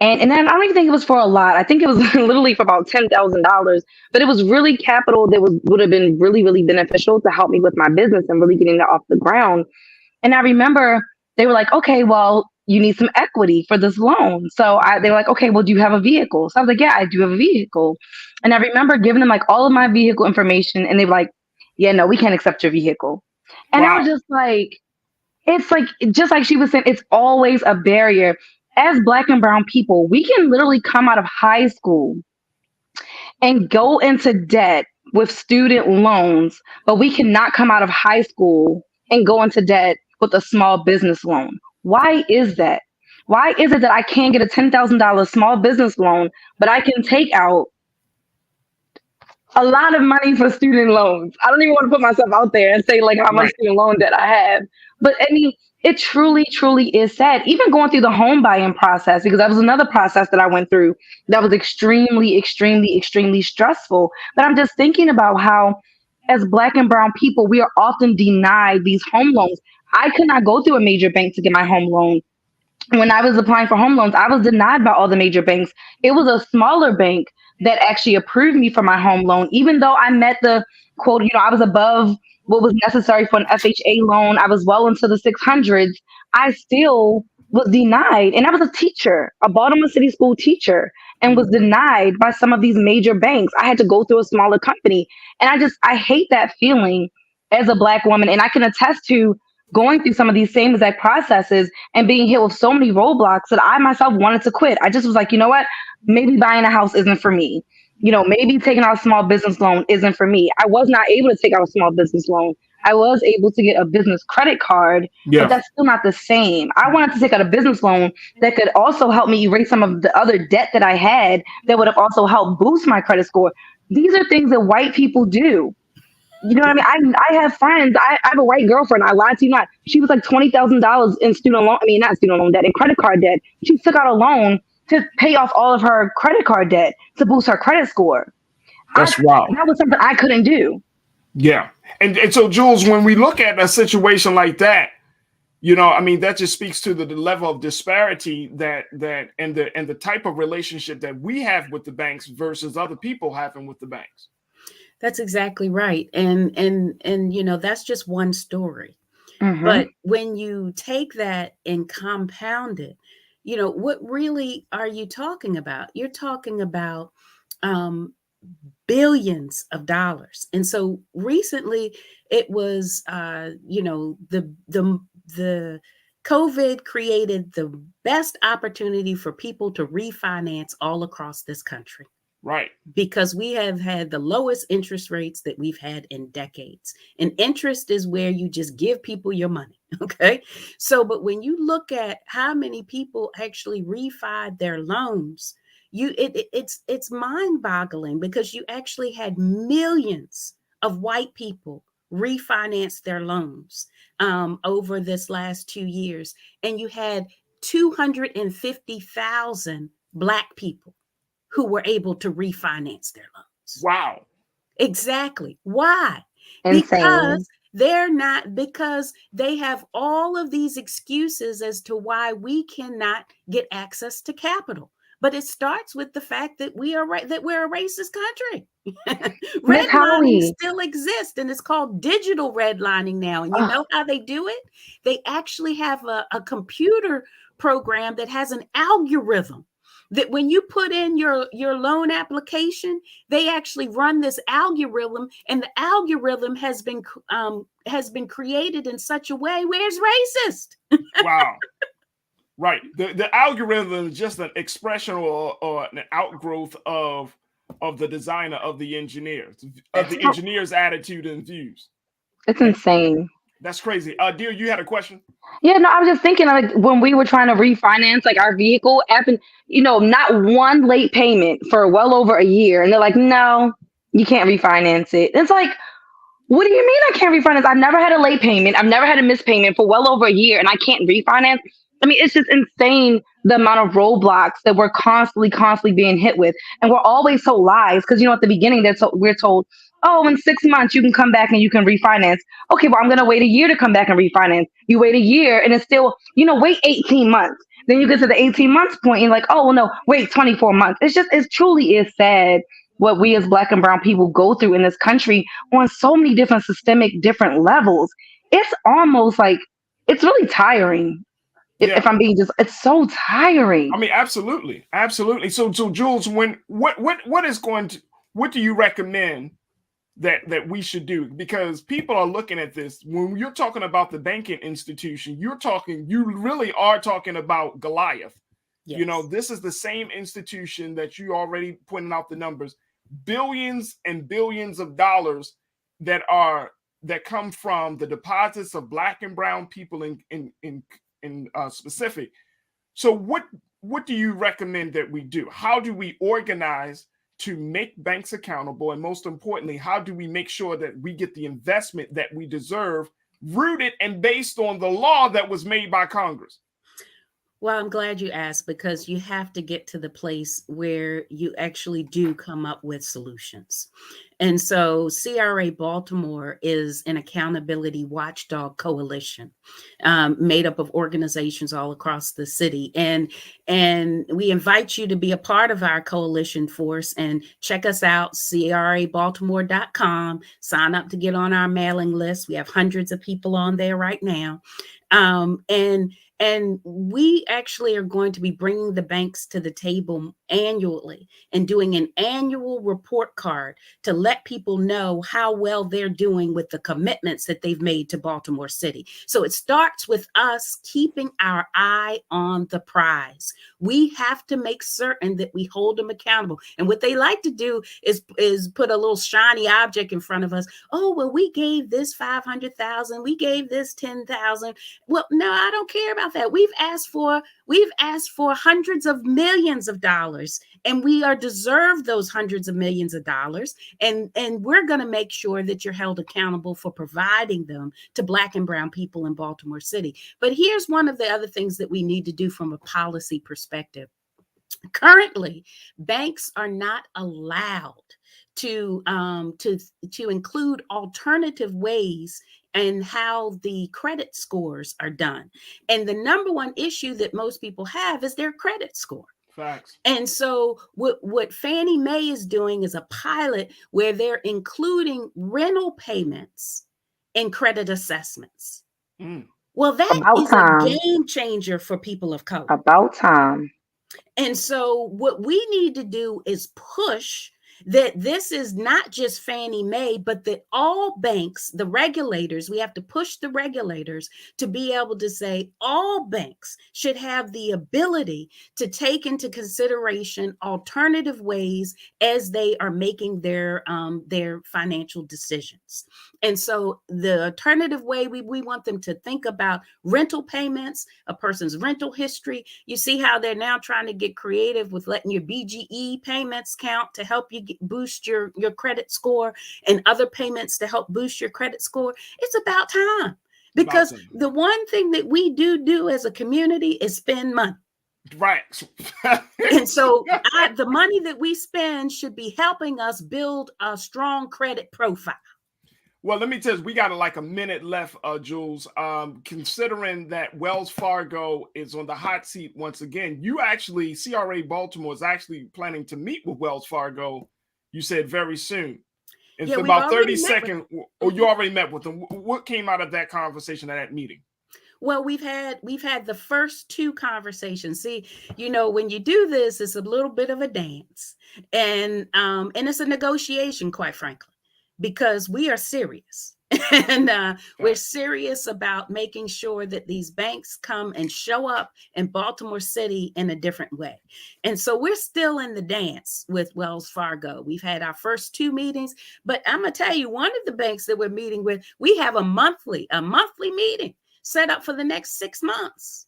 And then I don't even think it was for a lot. I think it was literally for about $10,000, but it was really capital that would have been really, really beneficial to help me with my business and really getting it off the ground. And I remember they were like, okay, well, you need some equity for this loan. So they were like, okay, well, do you have a vehicle? So I was like, yeah, I do have a vehicle. And I remember giving them all of my vehicle information, and they were like, yeah, no, we can't accept your vehicle. And wow. I was just like, it's just like she was saying, it's always a barrier. As Black and brown people, we can literally come out of high school and go into debt with student loans, but we cannot come out of high school and go into debt with a small business loan. Why is that? Why is it that I can't get a $10,000 small business loan, but I can take out a lot of money for student loans. I don't even want to put myself out there and say like how much student loan debt I have. But I mean, it truly, truly is sad. Even going through the home buying process, because that was another process that I went through that was extremely, extremely, extremely stressful. But I'm just thinking about how, as Black and brown people, we are often denied these home loans. I could not go through a major bank to get my home loan. When I was applying for home loans, I was denied by all the major banks. It was a smaller bank that actually approved me for my home loan, even though I met the quote, I was above what was necessary for an FHA loan. I was well into the 600s. I still was denied. And I was a teacher, a Baltimore City school teacher, and was denied by some of these major banks. I had to go through a smaller company. And I hate that feeling as a Black woman. And I can attest to going through some of these same exact processes and being hit with so many roadblocks that I myself wanted to quit. I just was like, you know what? Maybe buying a house isn't for me. Maybe taking out a small business loan isn't for me. I was not able to take out a small business loan. I was able to get a business credit card, but that's still not the same. I wanted to take out a business loan that could also help me erase some of the other debt that I had that would have also helped boost my credit score. These are things that white people do. You know what I mean? I have friends. I have a white girlfriend. I lied to you not. She was like $20,000 in student loan. I mean, not student loan debt, in credit card debt. She took out a loan to pay off all of her credit card debt to boost her credit score. That's wild. That was something I couldn't do. Yeah. And so, Jules, when we look at a situation like that, that just speaks to the level of disparity that and the type of relationship that we have with the banks versus other people having with the banks. That's exactly right. And that's just one story. Mm-hmm. But when you take that and compound it, what really are you talking about? You're talking about billions of dollars. And so recently it was, the COVID created the best opportunity for people to refinance all across this country. Right. Because we have had the lowest interest rates that we've had in decades. And interest is where you just give people your money. Okay. So, but when you look at how many people actually refied their loans, it's mind-boggling, because you actually had millions of white people refinance their loans over this last 2 years. And you had 250,000 Black people who were able to refinance their loans. Wow. Exactly. Why? Insane. Because they have all of these excuses as to why we cannot get access to capital. But it starts with the fact that we're a racist country. Redlining still exists, and it's called digital redlining now. And you know how they do it? They actually have a computer program that has an algorithm that when you put in your loan application, they actually run this algorithm, and the algorithm has been created in such a way where it's racist. Wow. Right. The algorithm is just an expression or an outgrowth of the designer, of the engineer's attitude and views. It's insane. That's crazy. Dear, you had a question? Yeah, no, I was just thinking, like, when we were trying to refinance like our vehicle, not one late payment for well over a year, and they're like, no, you can't refinance it. It's like, what do you mean I can't refinance? I've never had a late payment. I've never had a missed payment for well over a year, and I can't refinance. I mean, it's just insane, the amount of roadblocks that we're constantly being hit with. And we're always told lies, because, at the beginning, we're told, oh, in 6 months, you can come back and you can refinance. Okay, well, I'm going to wait a year to come back and refinance. You wait a year and it's still, wait 18 months. Then you get to the 18 months point and you're like, oh, well, no, wait 24 months. It truly is sad what we as Black and brown people go through in this country on so many different different levels. It's almost like, it's really tiring. If I'm being it's so tiring. I mean, absolutely. Absolutely. So Jules, what do you recommend that we should do? Because people are looking at this. When you're talking about the banking institution, you really are talking about Goliath. Yes. This is the same institution that you already pointed out the numbers, billions and billions of dollars that come from the deposits of Black and brown people in specific. So what do you recommend that we do? How do we organize to make banks accountable? And most importantly, how do we make sure that we get the investment that we deserve, rooted and based on the law that was made by Congress? Well, I'm glad you asked, because you have to get to the place where you actually do come up with solutions. And so CRA Baltimore is an accountability watchdog coalition made up of organizations all across the city. And we invite you to be a part of our coalition force and check us out, crabaltimore.com. Sign up to get on our mailing list. We have hundreds of people on there right now. And we actually are going to be bringing the banks to the table annually and doing an annual report card to let people know how well they're doing with the commitments that they've made to Baltimore City. So it starts with us keeping our eye on the prize. We have to make certain that we hold them accountable. And what they like to do is put a little shiny object in front of us. Oh, well, we gave this 500,000. We gave this 10,000. Well, no, I don't care about that. We've asked for hundreds of millions of dollars, and we are deserved those hundreds of millions of dollars. And we're going to make sure that you're held accountable for providing them to Black and brown people in Baltimore City. But here's one of the other things that we need to do from a policy perspective. Currently, banks are not allowed to include alternative ways and how the credit scores are done. And the number one issue that most people have is their credit score. Facts. And so what Fannie Mae is doing is a pilot where they're including rental payments in credit assessments. Well, that is a game changer for people of color. About time. And so what we need to do is push that this is not just Fannie Mae, but that all banks, the regulators, we have to push the regulators to be able to say all banks should have the ability to take into consideration alternative ways as they are making their financial decisions. And so the alternative way, we want them to think about rental payments, a person's rental history. You see how they're now trying to get creative with letting your BGE payments count to help you boost your credit score, and other payments to help boost your credit score. It's about time, because the one thing that we do as a community is spend money. Right. And so the money that we spend should be helping us build a strong credit profile. Well, let me tell you, we got like a minute left, Jules. Considering that Wells Fargo is on the hot seat once again, CRA Baltimore is actually planning to meet with Wells Fargo, you said, very soon. And for about 30 seconds, or you already met with them. What came out of that conversation at that meeting? Well, we've had the first two conversations. See, when you do this, it's a little bit of a dance, and it's a negotiation, quite frankly, because we are serious. And we're serious about making sure that these banks come and show up in Baltimore City in a different way. And so we're still in the dance with Wells Fargo. We've had our first two meetings, but I'm going to tell you, one of the banks that we're meeting with, we have a monthly meeting set up for the next 6 months,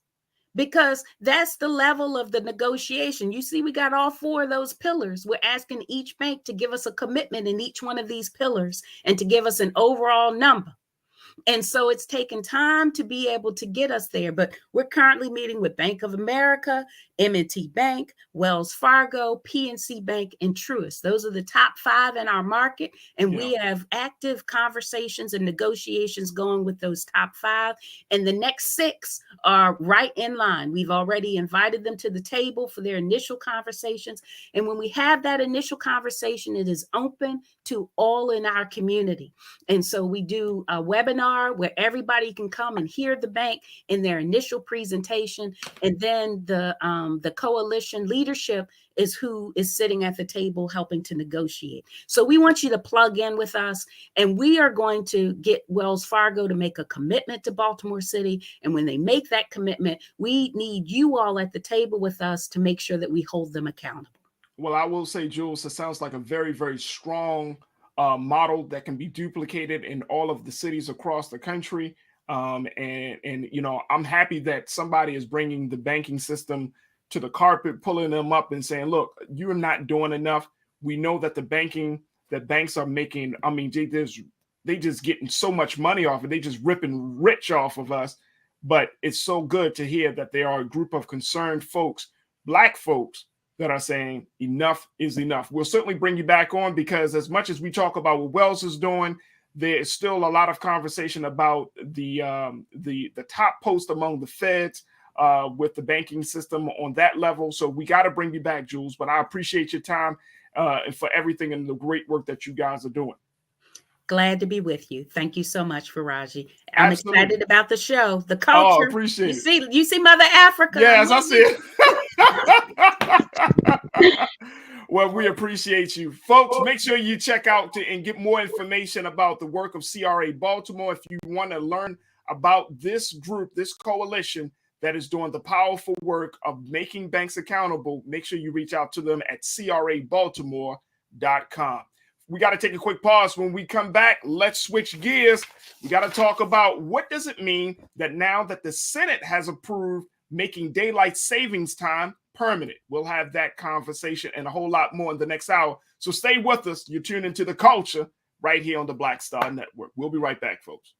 because that's the level of the negotiation. You see, we got all four of those pillars. We're asking each bank to give us a commitment in each one of these pillars and to give us an overall number. And so it's taken time to be able to get us there. But we're currently meeting with Bank of America, M&T Bank, Wells Fargo, PNC Bank, and Truist. Those are the top 5 in our market. And we have active conversations and negotiations going with those top 5. And the next 6 are right in line. We've already invited them to the table for their initial conversations. And when we have that initial conversation, it is open to all in our community. And so we do a webinar where everybody can come and hear the bank in their initial presentation. And then the coalition leadership is who is sitting at the table helping to negotiate. So we want you to plug in with us, and we are going to get Wells Fargo to make a commitment to Baltimore City. And when they make that commitment, we need you all at the table with us to make sure that we hold them accountable. Well, I will say, Jules, it sounds like a very, very strong model that can be duplicated in all of the cities across the country. And I'm happy that somebody is bringing the banking system to the carpet, pulling them up and saying, look, you're not doing enough. We know that banks are making, I mean, they just getting so much money off it. They just ripping rich off of us. But it's so good to hear that there are a group of concerned folks, Black folks, that are saying enough is enough. We'll certainly bring you back on, because as much as we talk about what Wells is doing, there is still a lot of conversation about the top post among the feds with the banking system on that level. So we got to bring you back, Jules. But I appreciate your time and for everything and the great work that you guys are doing. Glad to be with you. Thank you so much, Farajii. I'm Absolutely. excited about the show, the culture. Oh, appreciate it. You see Mother Africa. Yes, I see it. Well, we appreciate you. Folks, make sure you check out and get more information about the work of CRA Baltimore. If you want to learn about this group, this coalition that is doing the powerful work of making banks accountable, make sure you reach out to them at crabaltimore.com. We got to take a quick pause. When we come back, let's switch gears. We got to talk about what does it mean that now that the Senate has approved making daylight savings time permanent. We'll have that conversation and a whole lot more in the next hour. So stay with us. You're tuned into The Culture right here on the Black Star Network. We'll be right back, folks.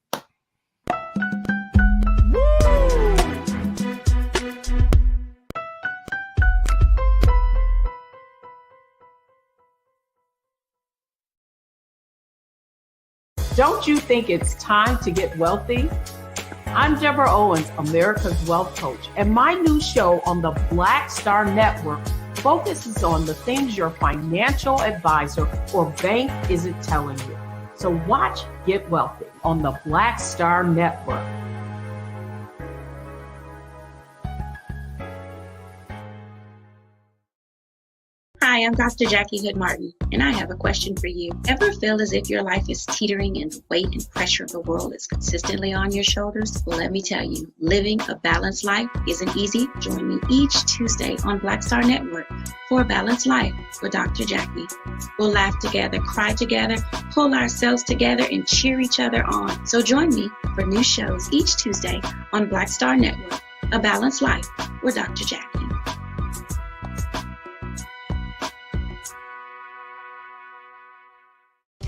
Don't you think it's time to get wealthy? I'm Deborah Owens, America's Wealth Coach, and my new show on the Black Star Network focuses on the things your financial advisor or bank isn't telling you. So watch Get Wealthy on the Black Star Network. Hi, I'm Dr. Jackie Hood Martin, and I have a question for you. Ever feel as if your life is teetering and the weight and pressure of the world is consistently on your shoulders? Well, let me tell you, living a balanced life isn't easy. Join me each Tuesday on Black Star Network for A Balanced Life with Dr. Jackie. We'll laugh together, cry together, pull ourselves together, and cheer each other on. So join me for new shows each Tuesday on Black Star Network, A Balanced Life with Dr. Jackie.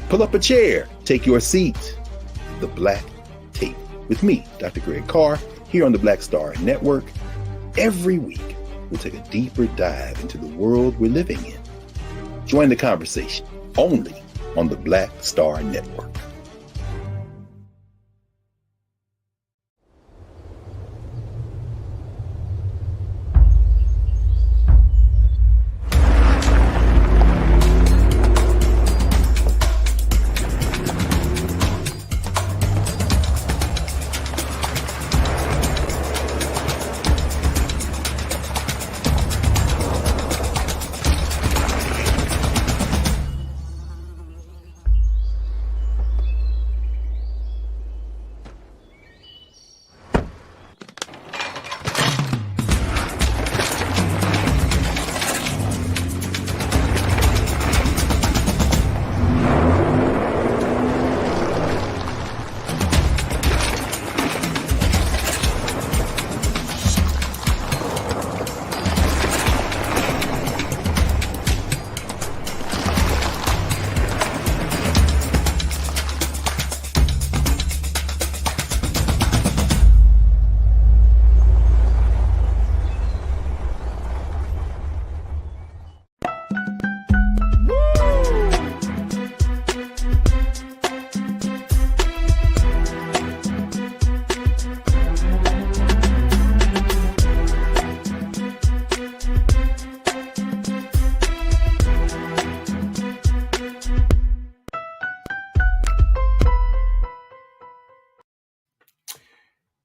Pull up a chair, take your seat. The Black Tape with me, Dr. Greg Carr, here on the Black Star Network. Every week, we'll take a deeper dive into the world we're living in. Join the conversation only on the Black Star Network.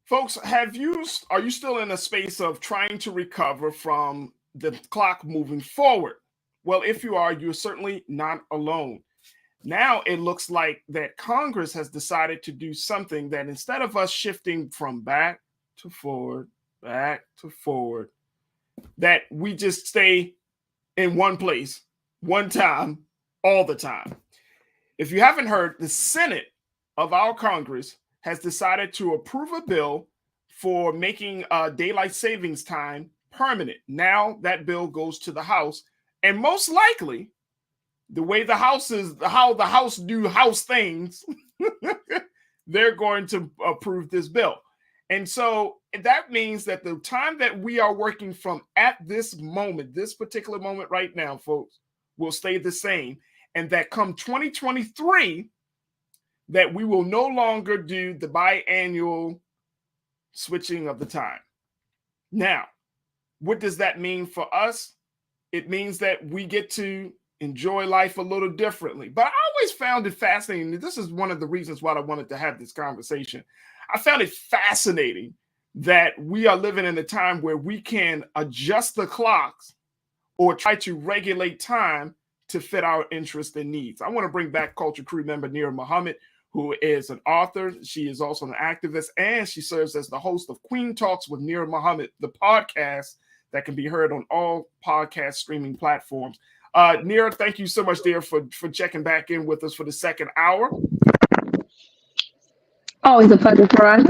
Folks, are you still in a space of trying to recover from the clock moving forward? Well, if you are, you're certainly not alone. Now it looks like that Congress has decided to do something that instead of us shifting from back to forward, that we just stay in one place, one time, all the time. If you haven't heard, the Senate of our Congress has decided to approve a bill for making daylight savings time permanent. Now that bill goes to the House, and most likely the way the House is, how the House do House things, they're going to approve this bill. And so that means that the time that we are working from at this moment, this particular moment right now, folks, will stay the same. And that come 2023, that we will no longer do the biannual switching of the time. Now, what does that mean for us? It means that we get to enjoy life a little differently. But I always found it fascinating. This is one of the reasons why I wanted to have this conversation. I found it fascinating that we are living in a time where we can adjust the clocks or try to regulate time to fit our interests and needs. I want to bring back Culture Crew member Nira Muhammad, who is an author. She is also an activist, and she serves as the host of Queen Talks with Nira Muhammad, the podcast that can be heard on all podcast streaming platforms. Nira, thank you so much, dear, for checking back in with us for the second hour. Always a pleasure for us.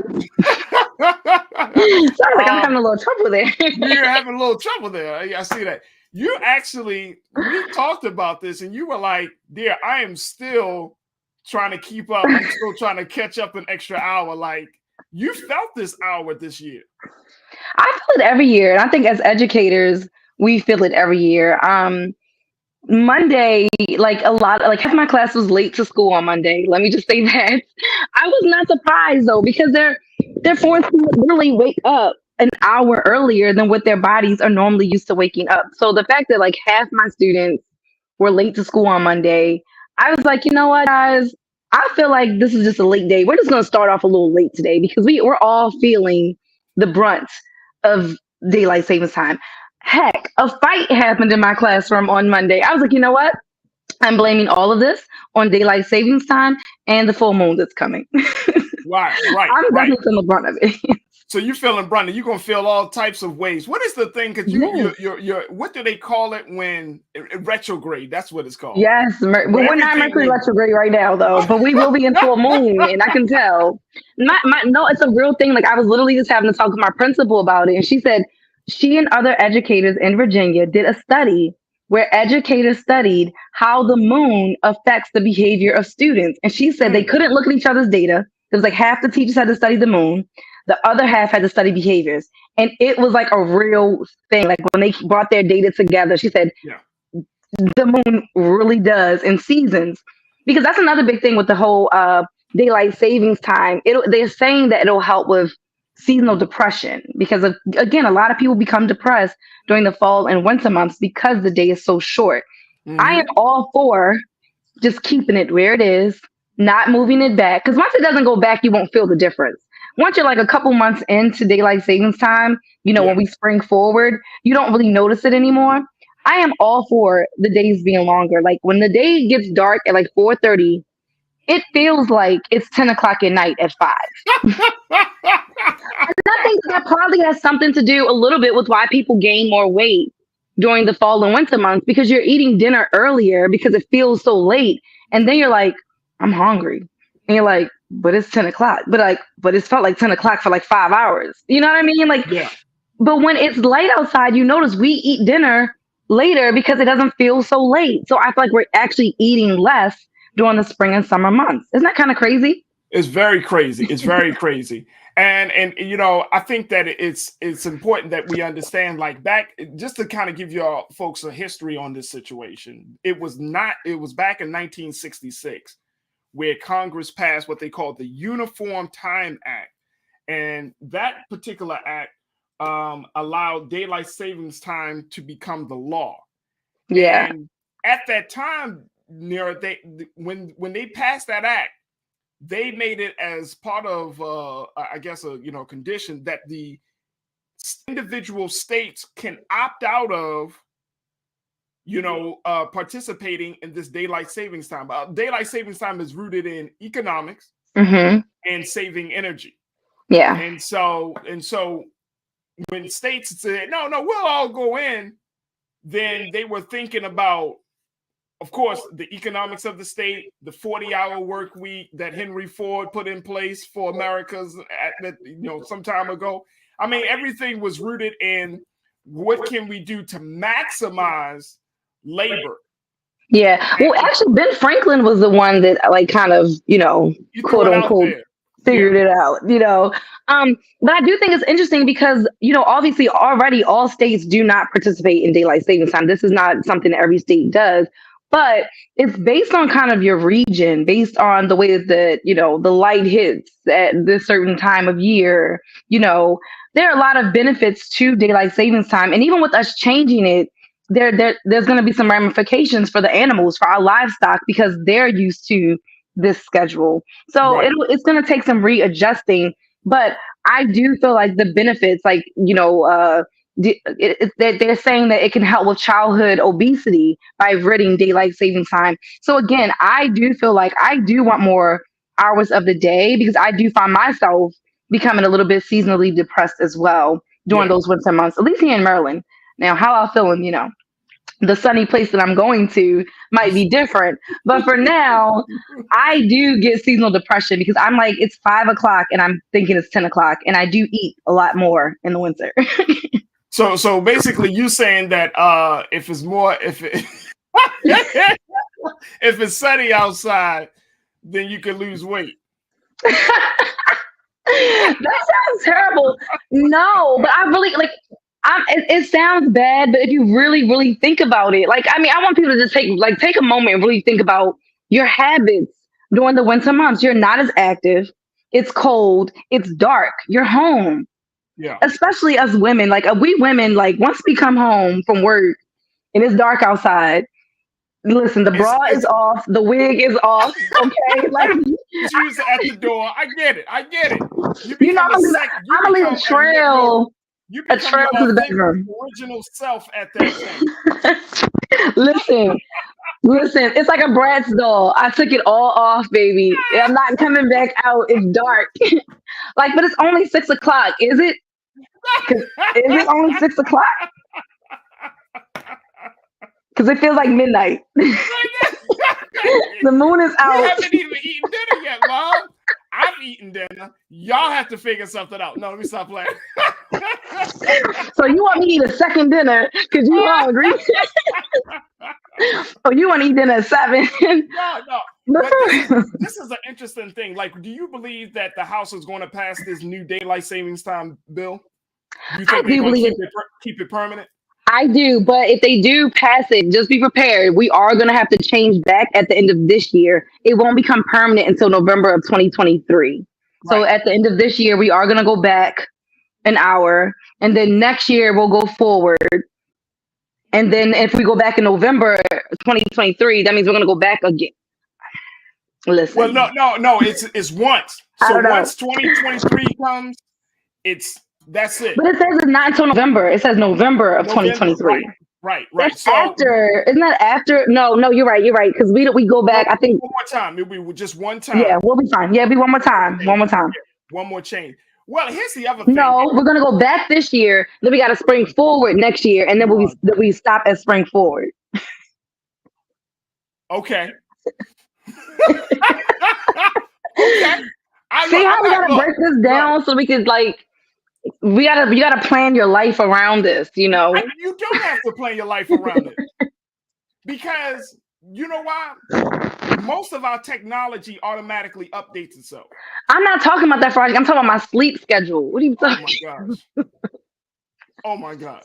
Sounds like I'm having a little trouble there. You're having a little trouble there. I see that. You actually, we talked about this, and you were like, dear, I am still trying to keep up. I'm still trying to catch up an extra hour. Like, you felt this hour this year. I feel it every year. And I think as educators, we feel it every year. Monday, like half my class was late to school on Monday. Let me just say that. I was not surprised though, because they're forced to really wake up an hour earlier than what their bodies are normally used to waking up. So the fact that like half my students were late to school on Monday, I was like, you know what, guys? I feel like this is just a late day. We're just going to start off a little late today because we're all feeling the brunt of daylight savings time. Heck, a fight happened in my classroom on Monday. I was like, you know what? I'm blaming all of this on daylight savings time and the full moon that's coming. Right. I'm definitely feeling the brunt of it. So you're feeling brunt, and you're gonna feel all types of ways. What is the thing? Because you're what do they call it when retrograde? That's what it's called. Yes, we're not Mercury retrograde right now though, but we will be in full moon, and I can tell. No, it's a real thing. Like I was literally just having to talk to my principal about it, and she said she and other educators in Virginia did a study where educators studied how the moon affects the behavior of students, and she said they couldn't look at each other's data. It was like half the teachers had to study the moon. The other half had to study behaviors. And it was like a real thing. Like when they brought their data together, she said, the moon really does in seasons. Because that's another big thing with the whole daylight savings time. They're saying that it'll help with seasonal depression. Because, again, a lot of people become depressed during the fall and winter months because the day is so short. Mm-hmm. I am all for just keeping it where it is, not moving it back. Because once it doesn't go back, you won't feel the difference. Once you're like a couple months into daylight savings time, when we spring forward, you don't really notice it anymore. I am all for the days being longer. Like when the day gets dark at like 4:30, it feels like it's 10 o'clock at night at 5. And I think that probably has something to do a little bit with why people gain more weight during the fall and winter months, because you're eating dinner earlier because it feels so late. And then you're like, I'm hungry. And you're like, but it's 10 o'clock. But it's felt like 10 o'clock for like 5 hours. You know what I mean? But when it's light outside, you notice we eat dinner later because it doesn't feel so late. So I feel like we're actually eating less during the spring and summer months. Isn't that kind of crazy? It's very crazy. It's very crazy. And I think that it's important that we understand, like back, just to kind of give you folks a history on this situation. It was back in 1966. Where Congress passed what they called the Uniform Time Act. And that particular act allowed daylight savings time to become the law. Yeah. And at that time, when they passed that act, they made it as part of, a condition that the individual states can opt out of participating in this daylight savings time. Daylight savings time is rooted in economics and saving energy. Yeah. And so when states said, no, we'll all go in, then they were thinking about, of course, the economics of the state, the 40-hour work week that Henry Ford put in place for Americans some time ago. I mean, everything was rooted in what can we do to maximize labor Yeah. Well, actually, Ben Franklin was the one that like kind of, quote unquote, figured it out, but I do think it's interesting because, obviously already all states do not participate in daylight savings time. This is not something that every state does, but it's based on kind of your region, based on the way that, the light hits at this certain time of year. There are a lot of benefits to daylight savings time. And even with us changing it, there's going to be some ramifications for the animals, for our livestock, because they're used to this schedule. So it's going to take some readjusting. But I do feel like the benefits, like, they're saying that it can help with childhood obesity by ridding daylight saving time. So again, I do feel like I do want more hours of the day, because I do find myself becoming a little bit seasonally depressed as well during those winter months, at least here in Maryland. Now, how I feel in, the sunny place that I'm going to might be different. But for now, I do get seasonal depression because I'm like, it's 5 o'clock and I'm thinking it's 10 o'clock. And I do eat a lot more in the winter. So basically you saying that if it's sunny outside, then you can lose weight. That sounds terrible. No, but I really it sounds bad, but if you really, really think about it, I want people to just take a moment and really think about your habits during the winter months. You're not as active. It's cold. It's dark. You're home. Yeah. Especially as women, we women, once we come home from work and it's dark outside, listen, the bra is off, the wig is off. Okay, she's at the door. I get it. I'm gonna leave a trail. A trail to the bedroom. Original self at that time. Listen, it's like a Bratz doll. I took it all off, baby. I'm not coming back out. It's dark. But it's only 6 o'clock. Is it? Is it only 6 o'clock? Because it feels like midnight. The moon is out. We haven't even eaten dinner yet, Mom. I've eaten dinner. Y'all have to figure something out. No, let me stop playing. So you want me to eat a second dinner because you hungry? Oh, you want to eat dinner at 7? No. But this is an interesting thing. Do you believe that the House is going to pass this new daylight savings time bill? You think they're going to keep it permanent? I do, but if they do pass it, just be prepared. We are going to have to change back at the end of this year. It won't become permanent until November of 2023. Right. So at the end of this year, we are going to go back an hour, and then next year we'll go forward. And then if we go back in November 2023, that means we're going to go back again. Listen. Well, no. It's once. So once 2023 comes, that's it. But it says it's not until November. It says November of 2023. Right. That's after. Isn't that after? No, you're right. Because we go back. I think one more time. It'll be just one time. Yeah, we'll be fine. Yeah, it'll be one more time. Okay. One more time. One more change. Well, here's the other thing. No, we're gonna go back this year. Then we got to spring forward next year, and then we stop at spring forward. Okay. See how we gotta break this down so we can you gotta plan your life around this, You don't have to plan your life around it. Because you know why? Most of our technology automatically updates itself. I'm not talking about that, Farajii. I'm talking about my sleep schedule. What are you talking about? Oh my gosh.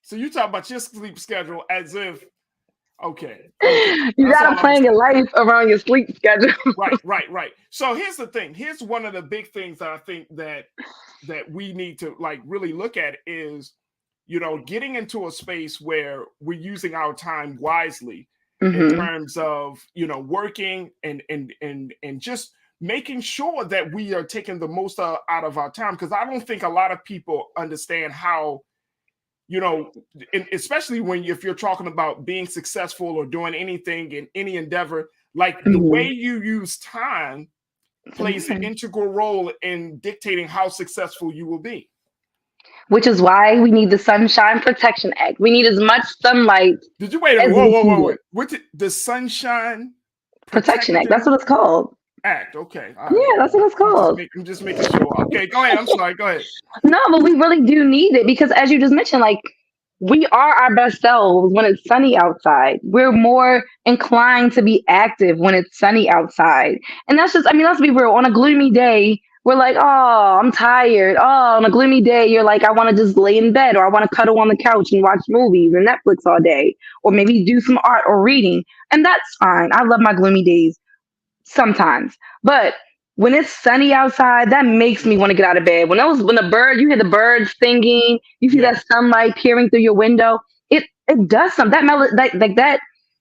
So you talk about your sleep schedule as if, okay. You gotta plan your life around your sleep schedule. Right. So here's the thing. Here's one of the big things that I think that we need to really look at is, getting into a space where we're using our time wisely in terms of, working and just making sure that we are taking the most out of our time. Because I don't think a lot of people understand how, especially if you're talking about being successful or doing anything in any endeavor, the way you use time plays an integral role in dictating how successful you will be. Which is why we need the Sunshine Protection Act. We need as much sunlight. Did you wait? Whoa. What's the Sunshine Protection Act? That's what it's called. Act. Okay. Right. Yeah, that's what it's called. I'm just making sure. Okay, go ahead. I'm sorry. Go ahead. No, but we really do need it because, as you just mentioned, we are our best selves when it's sunny outside. We're more inclined to be active when it's sunny outside. And that's just, I mean, let's be real. On a gloomy day, we're like, oh, I'm tired. Oh, on a gloomy day, you're like, I want to just lay in bed, or I want to cuddle on the couch and watch movies and Netflix all day, or maybe do some art or reading. And that's fine. I love my gloomy days sometimes. But when it's sunny outside, that makes me want to get out of bed. When you hear the birds singing, you see that sunlight peering through your window, it does something. That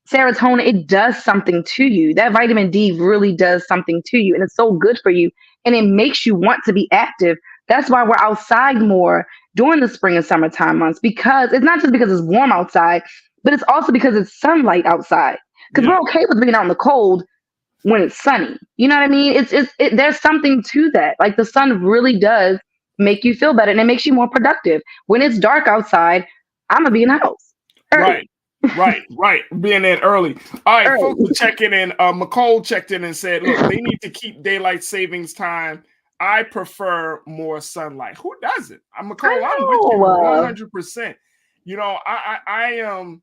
serotonin, it does something to you. That vitamin D really does something to you, and it's so good for you, and it makes you want to be active. That's why we're outside more during the spring and summertime months, because it's not just because it's warm outside, but it's also because it's sunlight outside. Because we're okay with being out in the cold when it's sunny. You know what I mean? There's something to that. Like, the sun really does make you feel better, and it makes you more productive. When it's dark outside, I'm gonna be in the house early. Right. Being in early. All right, folks are checking in. McCole checked in and said, look, they need to keep daylight savings time. I prefer more sunlight. Who doesn't? McCole, I'm with you 100%. You know, I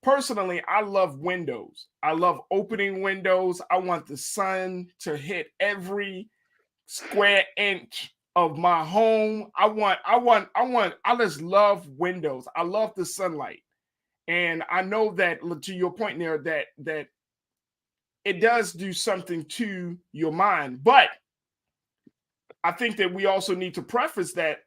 personally, I love windows. I love opening windows. I want the sun to hit every square inch of my home. I just love windows. I love the sunlight. And I know that, to your point there, that it does do something to your mind. But I think that we also need to preface that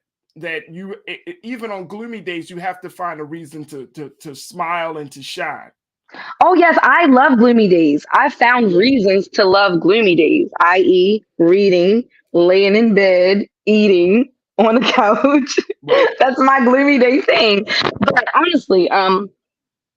you, even on gloomy days, you have to find a reason to smile and to shine. Oh yes, I love gloomy days. I found reasons to love gloomy days, i.e., reading, laying in bed, eating on the couch. That's my gloomy day thing. But honestly,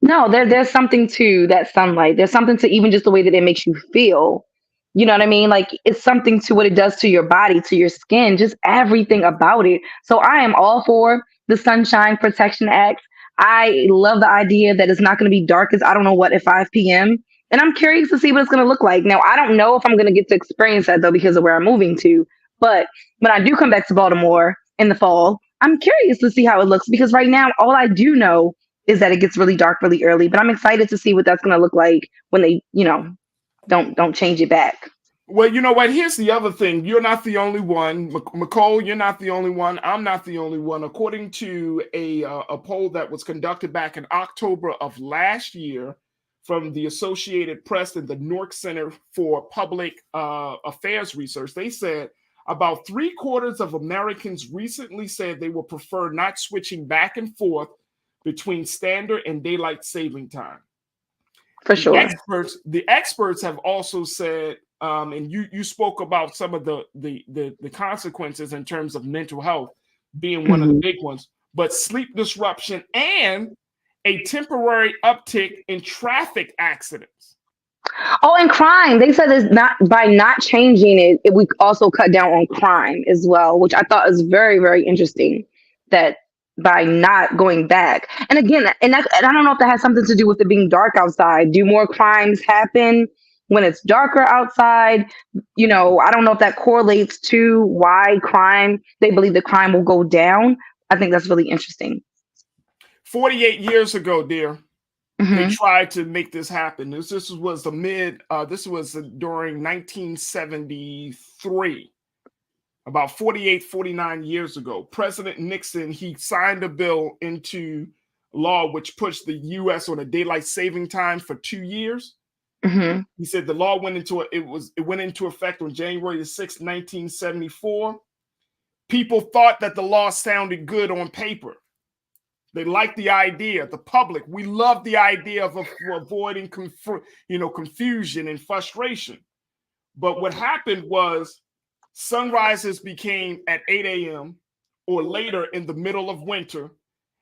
no, there's something to that sunlight. There's something to even just the way that it makes you feel. You know what I mean? Like, it's something to what it does to your body, to your skin, just everything about it. So I am all for the Sunshine Protection Act. I love the idea that it's not going to be dark as I don't know what at 5 p.m. And I'm curious to see what it's going to look like. Now, I don't know if I'm going to get to experience that, though, because of where I'm moving to. But when I do come back to Baltimore in the fall, I'm curious to see how it looks, because right now, all I do know is that it gets really dark really early. But I'm excited to see what that's going to look like when they, don't change it back. Well, you know what? Here's the other thing. You're not the only one. McCole, you're not the only one. I'm not the only one. According to a poll that was conducted back in October of last year from the Associated Press and the Newark Center for Public Affairs Research, they said about 3/4 of Americans recently said they would prefer not switching back and forth between standard and daylight saving time. For sure. The experts have also said, and you spoke about some of the consequences in terms of mental health being one of the big ones, but sleep disruption and a temporary uptick in traffic accidents. Oh, and crime. They said it's not by not changing it, we also cut down on crime as well, which I thought was very, very interesting. That by not going back, and again, and I don't know if that has something to do with it being dark outside. Do more crimes happen when it's darker outside? I don't know if that correlates to why they believe the crime will go down. I think that's really interesting. 48 years ago, dear, they tried to make this happen. This was during 1973, about 48, 49 years ago. President Nixon, he signed a bill into law which pushed the U.S. on a daylight saving time for 2 years. He said the law went into effect on January the 6th, 1974. People thought that the law sounded good on paper. They liked the idea. The public, we love the idea of avoiding confusion and frustration. But what happened was sunrises became at 8 a.m. or later in the middle of winter.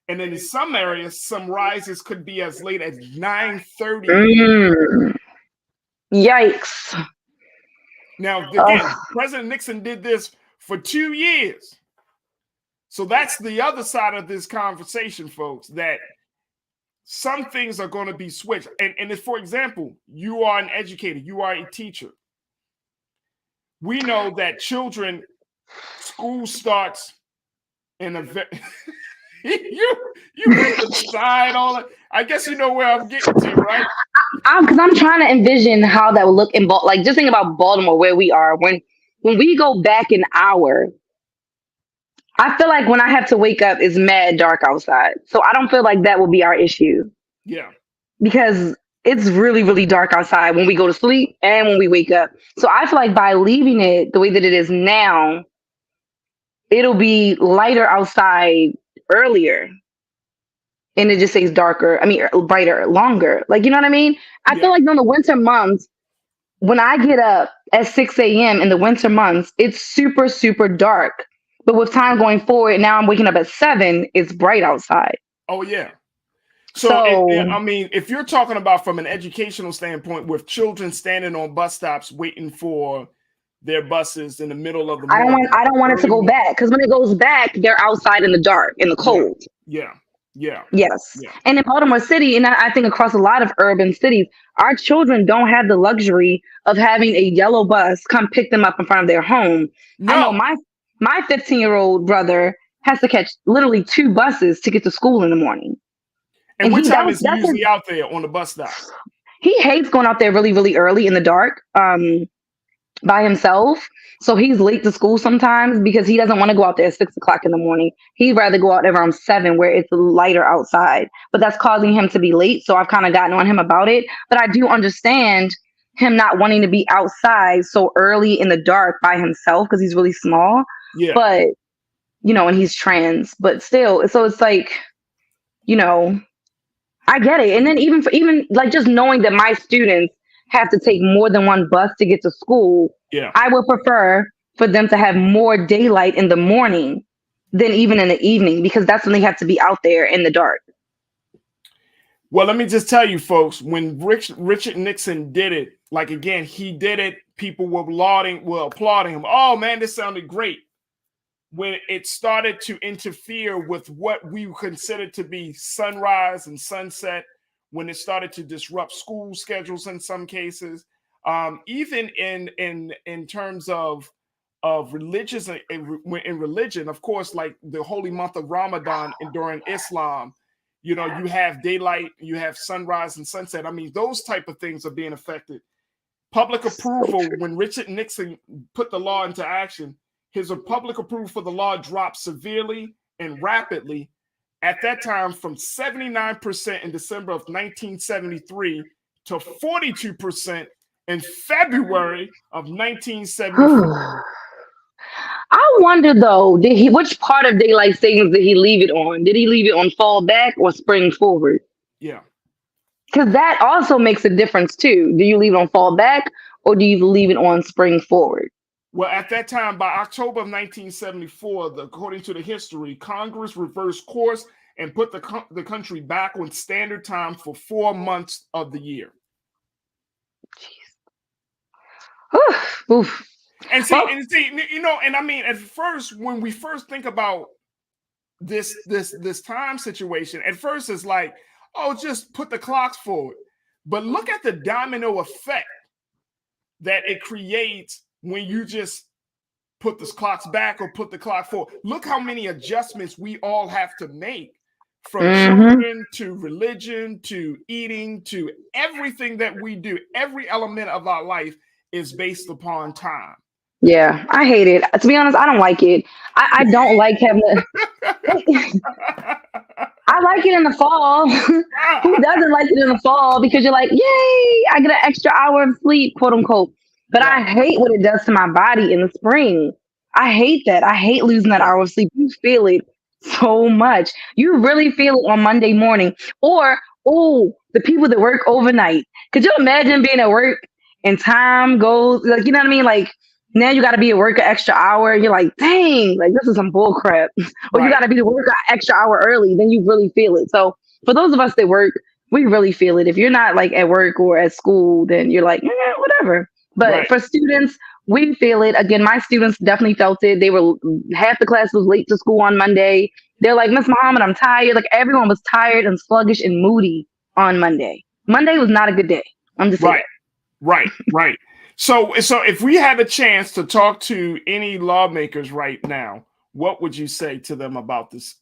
And then in some areas, sunrises could be as late as 9:30. Yikes. Now, again, President Nixon did this for 2 years. So that's the other side of this conversation, folks, that some things are going to be switched. And if, for example, you are an educator, you are a teacher. We know that school starts in you bring the side all that. I guess you know where I'm getting to, right? Because I'm trying to envision how that would look in like just think about Baltimore where we are when we go back an hour. I feel like when I have to wake up, it's mad dark outside. So I don't feel like that will be our issue. Yeah. Because it's really, really dark outside when we go to sleep and when we wake up. So I feel like by leaving it the way that it is now, it'll be lighter outside earlier. And it just stays darker. I mean, brighter, longer. Like, you know what I mean? I feel like during the winter months, when I get up at 6 a.m. in the winter months, it's super, super dark. But with time going forward, now I'm waking up at 7, it's bright outside. Oh, yeah. So I mean, if you're talking about from an educational standpoint, with children standing on bus stops waiting for their buses in the middle of the morning, I don't want it to go back, because when it goes back, they're outside in the dark, in the cold. Yeah. Yes. Yeah. And in Baltimore City, and I think across a lot of urban cities, our children don't have the luxury of having a yellow bus come pick them up in front of their home. No. I know my 15-year-old brother has to catch literally 2 buses to get to school in the morning. And what time is he usually out there on the bus stop? He hates going out there really, really early in the dark by himself. So he's late to school sometimes because he doesn't want to go out there at 6 o'clock in the morning. He'd rather go out around 7 where it's lighter outside. But that's causing him to be late. So I've kind of gotten on him about it. But I do understand him not wanting to be outside so early in the dark by himself because he's really small. Yeah. But, you know, and he's trans. But still, so it's like, you know, I get it. And then even like just knowing that my students have to take more than one bus to get to school, I would prefer for them to have more daylight in the morning than even in the evening, because that's when they have to be out there in the dark. Well, let me just tell you, folks, when Richard Nixon did it, like, again, he did it, people were applauding him. Oh, man, this sounded great. When it started to interfere with what we considered to be sunrise and sunset, when it started to disrupt school schedules in some cases, even in terms of religious, in religion, of course, like the holy month of Ramadan and during Islam, you know, you have daylight, you have sunrise and sunset. I mean, those type of things are being affected. Public approval, when Richard Nixon put the law into action, his public approval for the law dropped severely and rapidly at that time from 79% in December of 1973 to 42% in February of 1974. I wonder though, which part of daylight savings did he leave it on? Did he leave it on fall back or spring forward? Yeah. Because that also makes a difference too. Do you leave it on fall back or do you leave it on spring forward? Well, at that time, by October of 1974, according to the history, Congress reversed course and put the country back on standard time for 4 months of the year. Jeez. Oof. And see, you know, and I mean, at first, when we first think about this time situation, at first it's like, oh, just put the clocks forward. But look at the domino effect that it creates when you just put the clocks back or put the clock forward. Look how many adjustments we all have to make, from children to religion to eating to everything that we do. Every element of our life is based upon time. Yeah, I hate it. To be honest, I don't like it. I don't like having to... I like it in the fall. Who doesn't like it in the fall? Because you're like, yay, I get an extra hour of sleep, quote unquote. But I hate what it does to my body in the spring. I hate that. I hate losing that hour of sleep. You feel it so much. You really feel it on Monday morning. Or, the people that work overnight. Could you imagine being at work and time goes, like, you know what I mean? Like, now you got to be at work an extra hour. And you're like, dang, like this is some bull crap. Or you got to be to work an extra hour early. Then you really feel it. So for those of us that work, we really feel it. If you're not like at work or at school, then you're like, whatever. But for students, we feel it. Again, my students definitely felt it. They were, half the class was late to school on Monday. They're like, Miss Muhammad, I'm tired. Like everyone was tired and sluggish and moody on Monday. Monday was not a good day. I'm just saying. Right. So if we had a chance to talk to any lawmakers right now, what would you say to them about this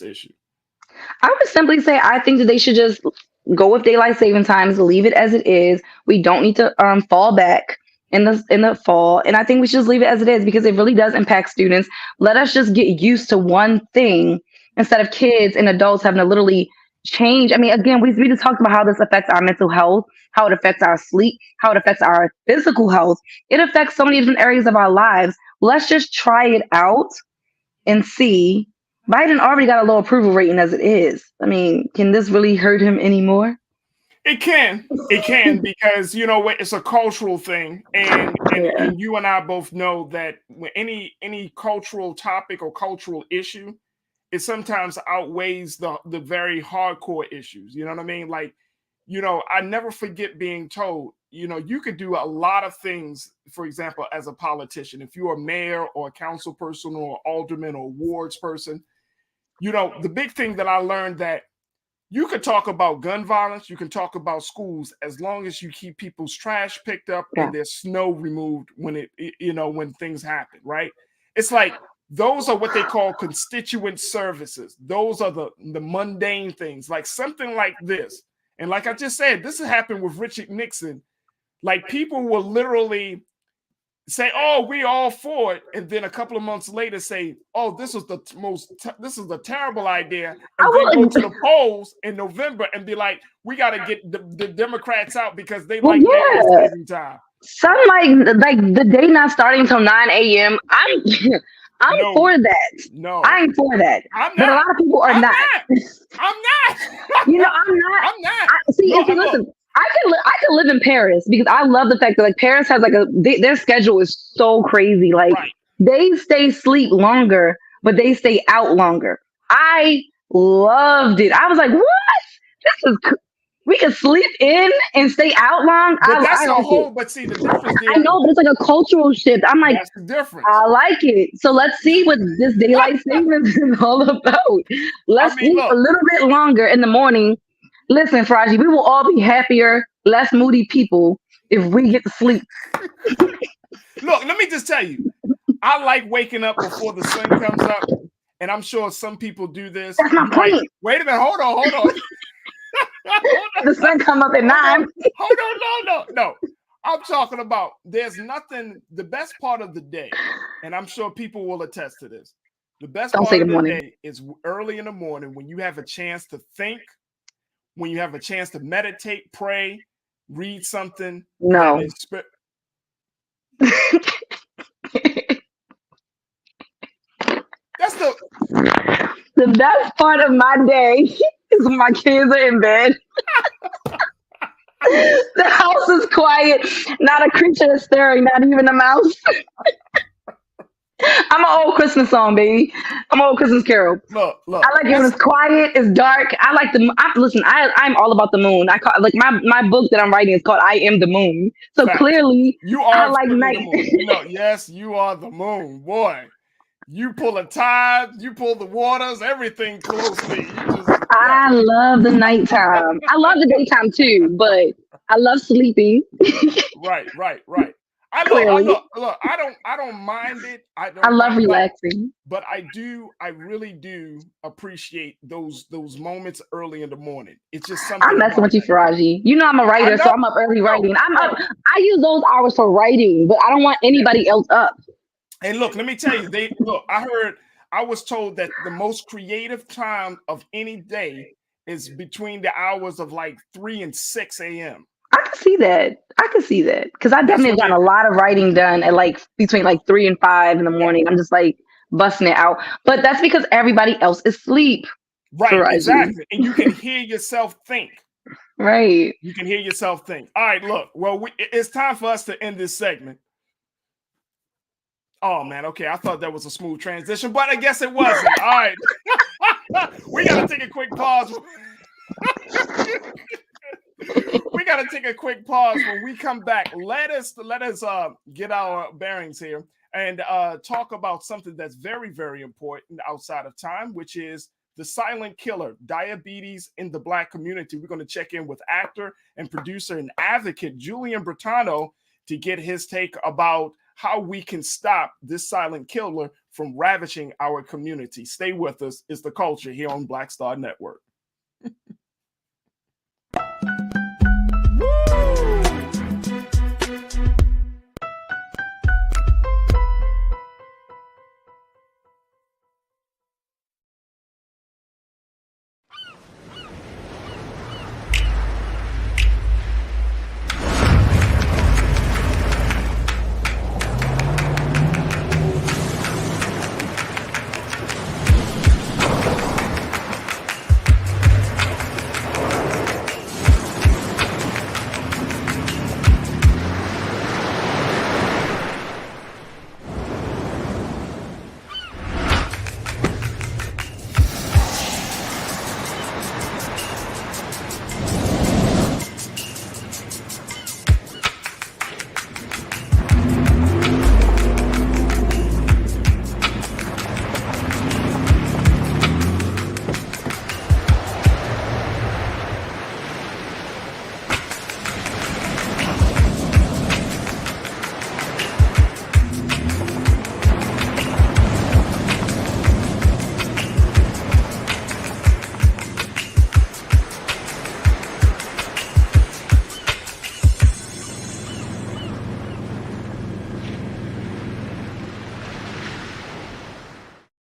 issue? I would simply say I think that they should just go with daylight saving times, leave it as it is. We don't need to fall back in the fall, and I think we should just leave it as it is because it really does impact students. Let us just get used to one thing instead of kids and adults having to literally change. I mean, again, we just talked about how this affects our mental health, how it affects our sleep, how it affects our physical health. It affects so many different areas of our lives. Let's just try it out and see. Biden already got a low approval rating as it is. I mean, can this really hurt him anymore? It can because, you know, it's a cultural thing. And you and I both know that when any cultural topic or cultural issue, it sometimes outweighs the very hardcore issues. You know what I mean? Like, you know, I never forget being told, you know, you could do a lot of things, for example, as a politician, if you're a mayor or a council person or alderman or wards person, you know, the big thing that I learned that you could talk about gun violence, you can talk about schools, as long as you keep people's trash picked up and their snow removed when when things happen, right? It's like, those are what they call constituent services. Those are the mundane things, like something like this. And like I just said, this has happened with Richard Nixon. Like, people will literally say, "Oh, we all for it," and then a couple of months later say, "Oh, this is the terrible idea," and then go to the polls in November and be like, "We got to get the Democrats out because they like saving time." Some like the day not starting until 9 a.m. I'm for that. No, I'm for that. But a lot of people are not. I'm not. You know, I'm not. I'm not. Listen. I can live in Paris because I love the fact that like Paris has like their schedule is so crazy. Like they stay sleep longer, but they stay out longer. I loved it. I was like, what? We can sleep in and stay out long. But that's a whole. But see, the difference. I know, but it's like a cultural shift. I'm like, that's the difference. I like it. So let's see what this daylight savings is all about. Let's sleep a little bit longer in the morning. Listen, Farajii, we will all be happier, less moody people if we get to sleep. Look, let me just tell you, I like waking up before the sun comes up, and I'm sure some people do this. That's my point. Wait a minute, hold on. The sun come up at 9. Hold on, no. I'm talking about there's nothing, the best part of the day, and I'm sure people will attest to this. The best part of the day is early in the morning when you have a chance to think, when you have a chance to meditate, pray, read something. No. That's the best part of my day is when my kids are in bed. The house is quiet. Not a creature is stirring, not even a mouse. I'm an old Christmas song, baby. I'm an old Christmas carol. Look. I like it when it's quiet, it's dark. I like listen, I'm all about the moon. I call like my book that I'm writing is called I Am the Moon. So clearly you are I like night. Yes, you are the moon, boy. You pull a tide, you pull the waters, everything closely. I love the nighttime. I love the daytime too, but I love sleeping. Right. I don't mind it. I love relaxing. But I really do appreciate those moments early in the morning. It's just something. I'm messing with you, Farajii. You know I'm a writer, so I'm up early writing. I use those hours for writing, but I don't want anybody else up. And look, let me tell you, I was told that the most creative time of any day is between the hours of like 3 and 6 a.m. I can see that because I definitely have gotten a lot of writing done at like between like 3 and 5 in the morning. I'm just like busting it out, but that's because everybody else is asleep. Right, exactly, and you can hear yourself think. Right, you can hear yourself think. All right, look. Well, it's time for us to end this segment. Oh man, okay. I thought that was a smooth transition, but I guess it wasn't. All right, we gotta take a quick pause. We got to take a quick pause. When we come back, let us get our bearings here and talk about something that's very, very important outside of time, which is the silent killer, diabetes in the Black community. We're going to check in with actor and producer and advocate Julian Bertano to get his take about how we can stop this silent killer from ravaging our community. Stay with us. It's The Culture here on Black Star Network.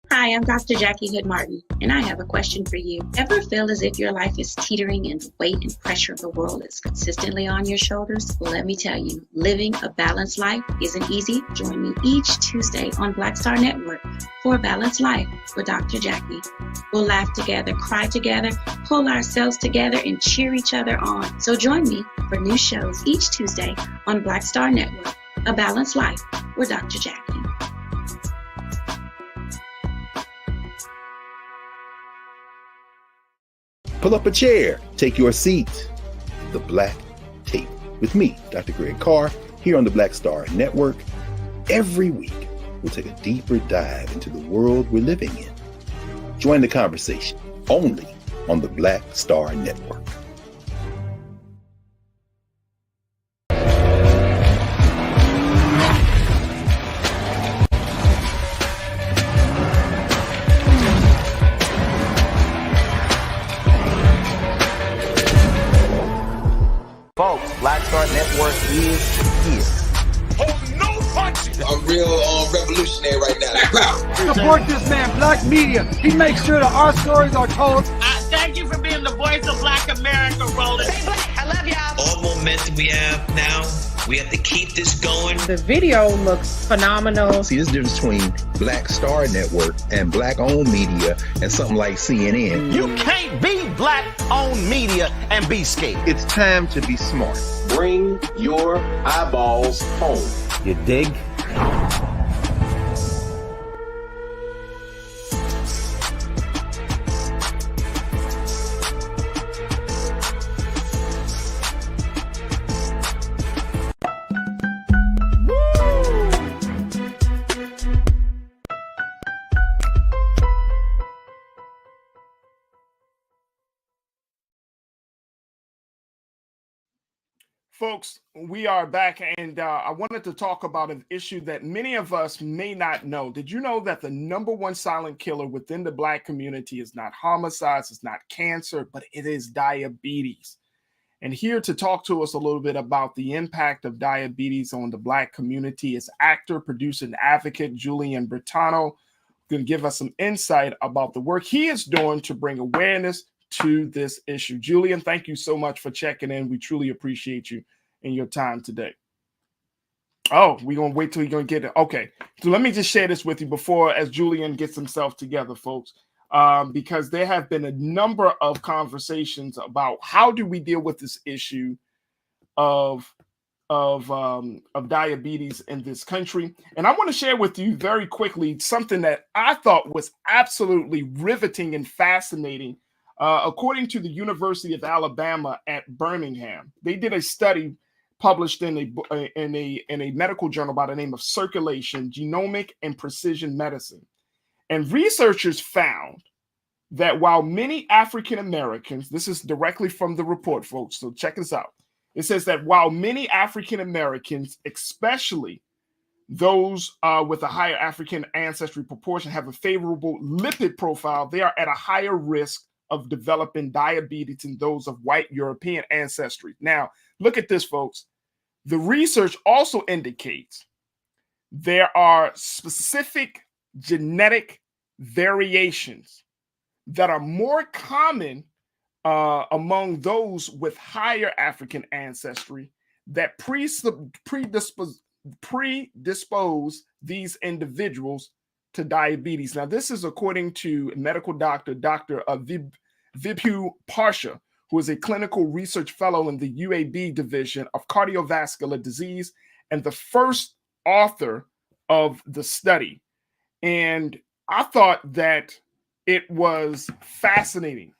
Hi, I'm Dr. Jackie Hood Martin, and I have a question for you. Ever feel as if your life is teetering and the weight and pressure of the world is consistently on your shoulders? Well, let me tell you, living a balanced life isn't easy. Join me each Tuesday on Black Star Network for A Balanced Life with Dr. Jackie. We'll laugh together, cry together, pull ourselves together, and cheer each other on. So join me for new shows each Tuesday on Black Star Network, A Balanced Life with Dr. Jackie. Pull up a chair, take your seat. The Black Tape with me, Dr. Greg Carr, here on the Black Star Network. Every week, we'll take a deeper dive into the world we're living in. Join the conversation only on the Black Star Network. Folks, Black Star Network is here. Oh, no punches! I'm real revolutionary right now. Support this man, Black Media. He makes sure that our stories are told. Thank you for being the voice of Black America, Roland. Stay black. I love y'all. All momentum we have now, we have to keep this going. The video looks phenomenal. See, there's a difference between Black Star Network and Black-owned media and something like CNN. You can't be Black-owned media and be scared. It's time to be smart. Bring your eyeballs home. You dig? Folks, we are back, and I wanted to talk about an issue that many of us may not know. Did you know that the number one silent killer within the Black community is not homicides, it's not cancer, but it is diabetes? And here to talk to us a little bit about the impact of diabetes on the Black community is actor, producer, and advocate Julian Bertano, going to give us some insight about the work he is doing to bring awareness to this issue. Julian, thank you so much for checking in. We truly appreciate you and your time today. Oh, we're going to wait till you're going to get it. Okay, so let me just share this with you before, as Julian gets himself together, folks, because there have been a number of conversations about how do we deal with this issue of diabetes in this country. And I want to share with you very quickly something that I thought was absolutely riveting and fascinating. According to the University of Alabama at Birmingham, they did a study published in a medical journal by the name of Circulation, Genomic and Precision Medicine. And researchers found that while many African Americans, this is directly from the report, folks, so check this out. It says that while many African Americans, especially Those with a higher African ancestry proportion have a favorable lipid profile. They are at a higher risk of developing diabetes than those of white European ancestry. Now, look at this, folks. The research also indicates there are specific genetic variations that are more common among those with higher African ancestry that predispose these individuals to diabetes. Now, this is according to medical doctor, Dr. Vibhu Parsha, who is a clinical research fellow in the UAB division of cardiovascular disease and the first author of the study. And I thought that it was fascinating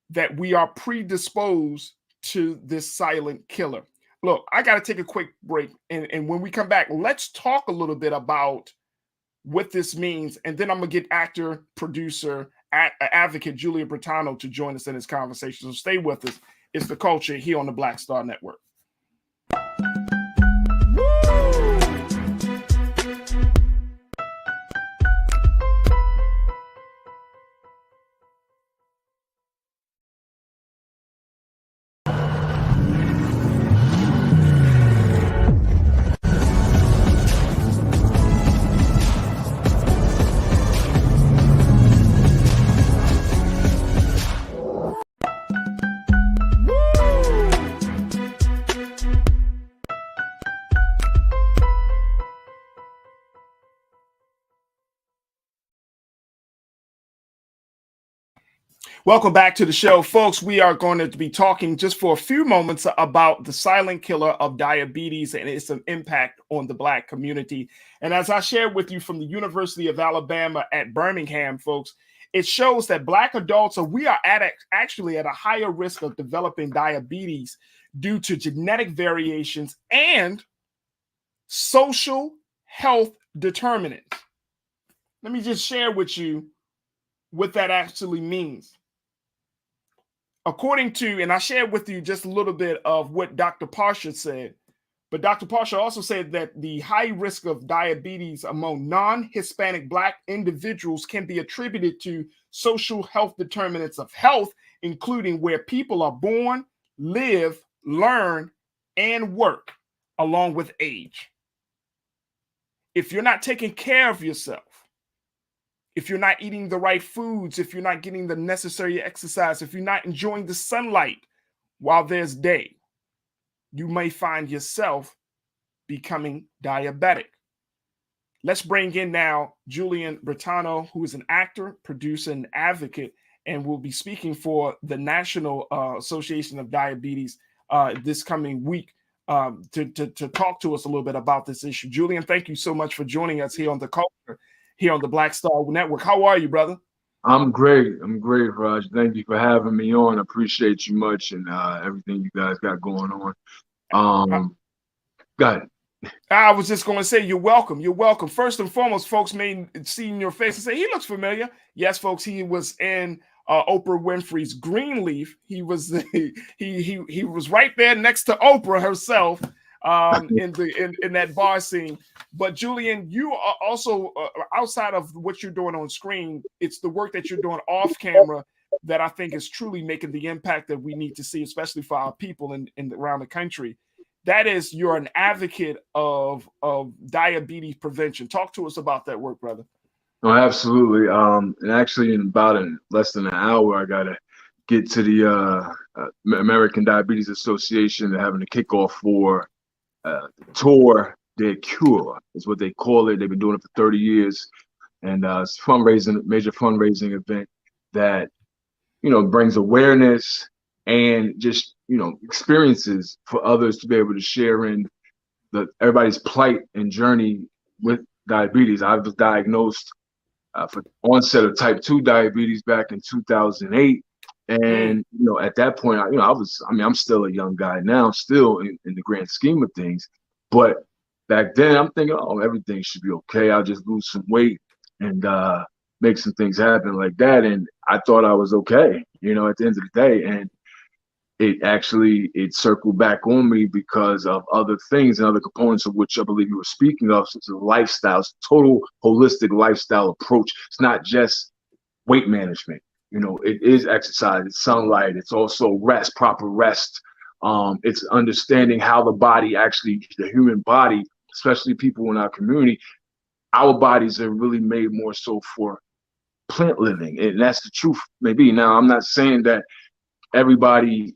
that we are predisposed to this silent killer. Look, I got to take a quick break. And when we come back, let's talk a little bit about what this means. And then I'm going to get actor, producer, advocate Julia Britano to join us in this conversation. So stay with us. It's The Culture here on the Black Star Network. Welcome back to the show, folks. We are going to be talking just for a few moments about the silent killer of diabetes and its impact on the Black community. And as I shared with you from the University of Alabama at Birmingham, folks, it shows that Black adults are actually at a higher risk of developing diabetes due to genetic variations and social health determinants. Let me just share with you what that actually means. According to, and I shared with you just a little bit of what Dr. Parsha said, but Dr. Parsha also said that the high risk of diabetes among non-Hispanic Black individuals can be attributed to social health determinants of health, including where people are born, live, learn, and work, along with age. If you're not taking care of yourself, if you're not eating the right foods, if you're not getting the necessary exercise, if you're not enjoying the sunlight while there's day, you may find yourself becoming diabetic. Let's bring in now Julian Britano, who is an actor, producer, and advocate, and will be speaking for the National Association of Diabetes this coming week to talk to us a little bit about this issue. Julian, thank you so much for joining us here on The Culture, here on the Black Star Network. How are you, brother? I'm great, Raj. Thank you for having me on. I appreciate you much and everything you guys got going on. Go ahead. I was just going to say, you're welcome. You're welcome. First and foremost, folks may see in your face and say, he looks familiar. Yes, folks, he was in Oprah Winfrey's Greenleaf. He was he was right there next to Oprah herself in that bar scene. But Julian, you are also outside of what you're doing on screen, it's the work that you're doing off camera that I think is truly making the impact that we need to see, especially for our people in around the country. That is, you're an advocate of diabetes prevention. Talk to us about that work, brother. No, absolutely. And actually, in about less than an hour, I gotta get to the American Diabetes Association. They're having a kickoff for Tour de Cure, is what they call it. They've been doing it for 30 years, and it's a major fundraising event that brings awareness and just experiences for others to be able to share in everybody's plight and journey with diabetes. I was diagnosed for onset of type 2 diabetes back in 2008. And, at that point, I'm still a young guy now, still in the grand scheme of things. But back then I'm thinking, everything should be okay. I'll just lose some weight and make some things happen like that. And I thought I was okay, at the end of the day. And it circled back on me because of other things and other components of which I believe you were speaking of, such as lifestyles, total holistic lifestyle approach. It's not just weight management. You know, it is exercise, it's sunlight, it's also rest, proper rest. It's understanding how the body actually, the human body, especially people in our community, our bodies are really made more so for plant living. And that's the truth, maybe. Now, I'm not saying that everybody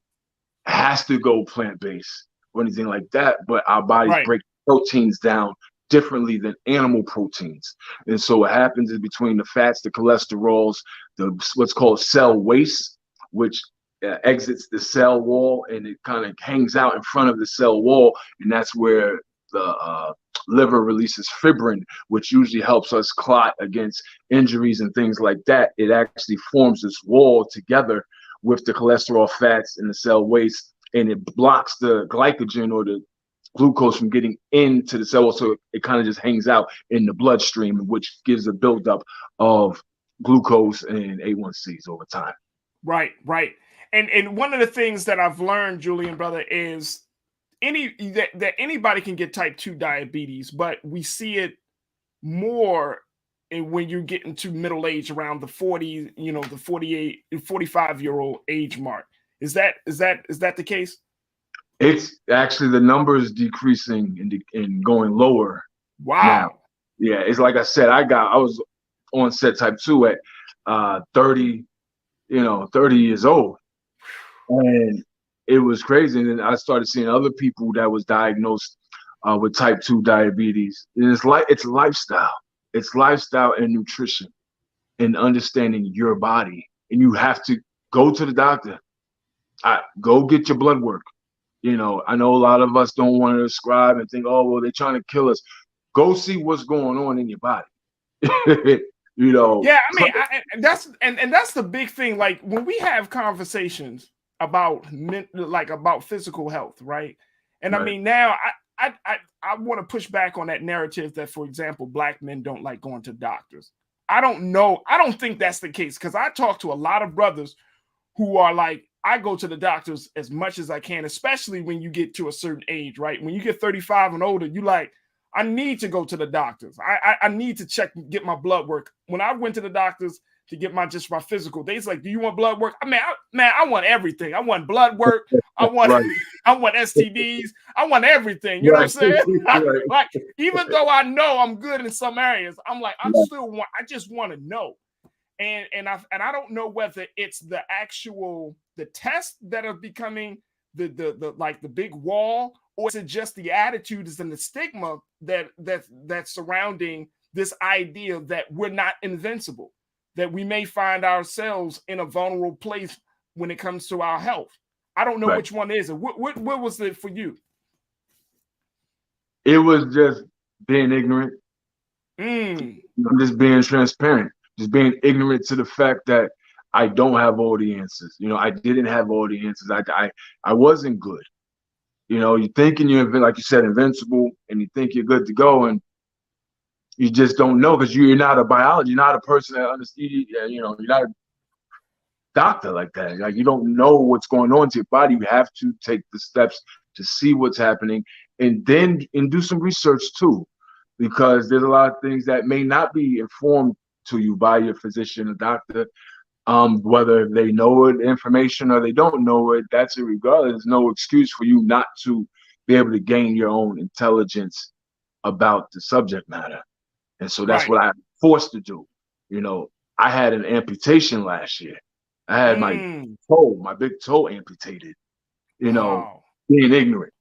has to go plant-based or anything like that, but our bodies break proteins down differently than animal proteins. And so what happens is between the fats, the cholesterols, the what's called cell waste, which exits the cell wall and it kind of hangs out in front of the cell wall, and that's where the liver releases fibrin, which usually helps us clot against injuries and things like that. It actually forms this wall together with the cholesterol, fats, and the cell waste, and it blocks the glycogen or the glucose from getting into the cell, so it kind of just hangs out in the bloodstream, which gives a buildup of glucose and A1Cs over time. Right. And one of the things that I've learned, Julian, brother, is that anybody can get type 2 diabetes, but we see it more when you get into middle age, around the 40, the 48, 45-year-old age mark. Is that the case? It's actually, the number is decreasing and going lower. Wow. Now. Yeah, it's like I said, I was onset type 2 at 30 years old. And it was crazy. And then I started seeing other people that was diagnosed with type 2 diabetes. And it's lifestyle. It's lifestyle and nutrition and understanding your body. And you have to go to the doctor. Go get your blood work. I know a lot of us don't want to prescribe and think, oh, well, they're trying to kill us. Go see what's going on in your body. Yeah, I mean, that's the big thing. Like when we have conversations about physical health, right? And I mean, now I want to push back on that narrative that, for example, Black men don't like going to doctors. I don't know. I don't think that's the case, because I talk to a lot of brothers who are like, I go to the doctors as much as I can, especially when you get to a certain age, right? When you get 35 and older, you like, I need to go to the doctors. I need to get my blood work. When I went to the doctors to get my physical, they's like, do you want blood work? I mean, I want everything. I want blood work. I want STDs. I want everything. You know what I'm saying? Like, even though I know I'm good in some areas, I'm like, I just want to know. And I don't know whether it's the tests that are becoming the big wall, or is it just the attitudes and the stigma that's surrounding this idea that we're not invincible, that we may find ourselves in a vulnerable place when it comes to our health. I don't know which one is it. What was it for you? It was just being ignorant. I'm just being transparent, just being ignorant to the fact that I don't have all the answers. I didn't have all the answers. I wasn't good. You're thinking you're, like you said, invincible, and you think you're good to go, and you just don't know, because you're not a biologist. You're not a person that understands. You're not a doctor like that. Like, you don't know what's going on to your body. You have to take the steps to see what's happening, and do some research too, because there's a lot of things that may not be informed to you by your physician or doctor. Whether they know it, information, or they don't know it, that's irregardless. There's no excuse for you not to be able to gain your own intelligence about the subject matter. And so that's what I'm forced to do. I had an amputation last year. I had my big toe amputated, being ignorant,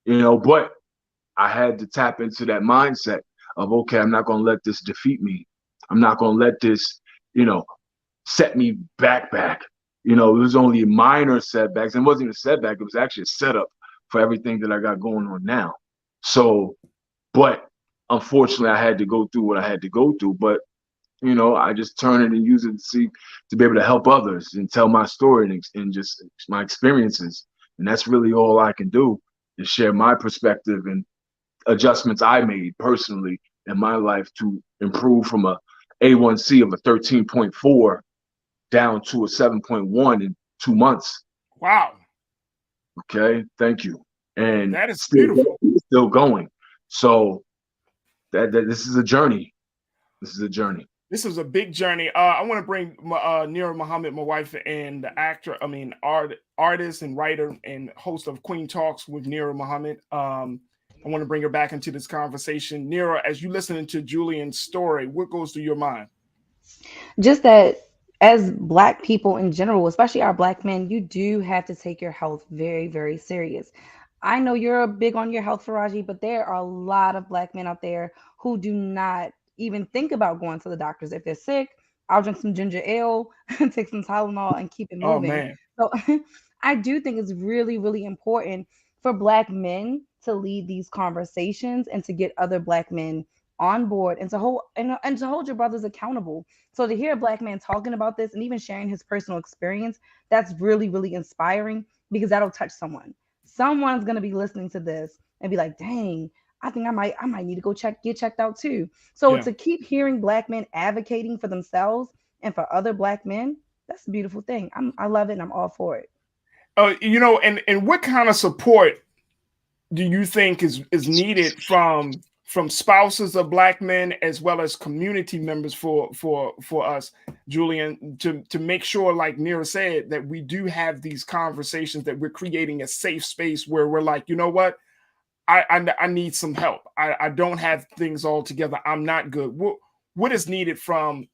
but I had to tap into that mindset of, okay, I'm not going to let this defeat me. I'm not going to let this, set me back. It was only minor setbacks. It wasn't even a setback. It was actually a setup for everything that I got going on now. So, but unfortunately, I had to go through what I had to go through. But, I just turn it and use it to be able to help others and tell my story and just my experiences. And that's really all I can do, is share my perspective and adjustments I made personally in my life to improve from a A1C of a 13.4 down to a 7.1 in 2 months. Wow. Okay, thank you. And that is beautiful. Still going. So that this is a journey. This is a journey. This is a big journey. I want to bring Nira Muhammad, my wife, and the artist and writer and host of Queen Talks with Nira Muhammad. I want to bring her back into this conversation. Nira, as you listening to Julian's story, what goes through your mind? Just that as Black people in general, especially our Black men, you do have to take your health very, very serious. I know you're big on your health, Farajii, but there are a lot of Black men out there who do not even think about going to the doctors. If they're sick, I'll drink some ginger ale, take some Tylenol, and keep it moving. Oh, man. So I do think it's really, really important for Black men to lead these conversations and to get other Black men on board and to hold your brothers accountable. So to hear a Black man talking about this and even sharing his personal experience, that's really, really inspiring, because that'll touch someone. Someone's going to be listening to this and be like, dang, I think I might need to go get checked out too. So to keep hearing Black men advocating for themselves and for other Black men, that's a beautiful thing. I love it, and I'm all for it. And what kind of support do you think is needed from spouses of Black men as well as community members for us, Julian, to make sure, like Nira said, that we do have these conversations, that we're creating a safe space where we're like, you know what, I need some help. I don't have things all together. I'm not good. What is needed from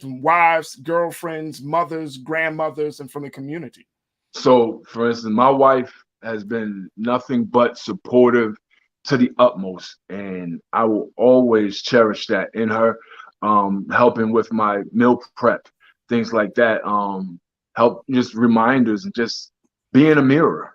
wives, girlfriends, mothers, grandmothers, and from the community? So, for instance, my wife has been nothing but supportive to the utmost, and I will always cherish that in her. Helping with my meal prep, things like that. Help, just reminders, and just being a mirror.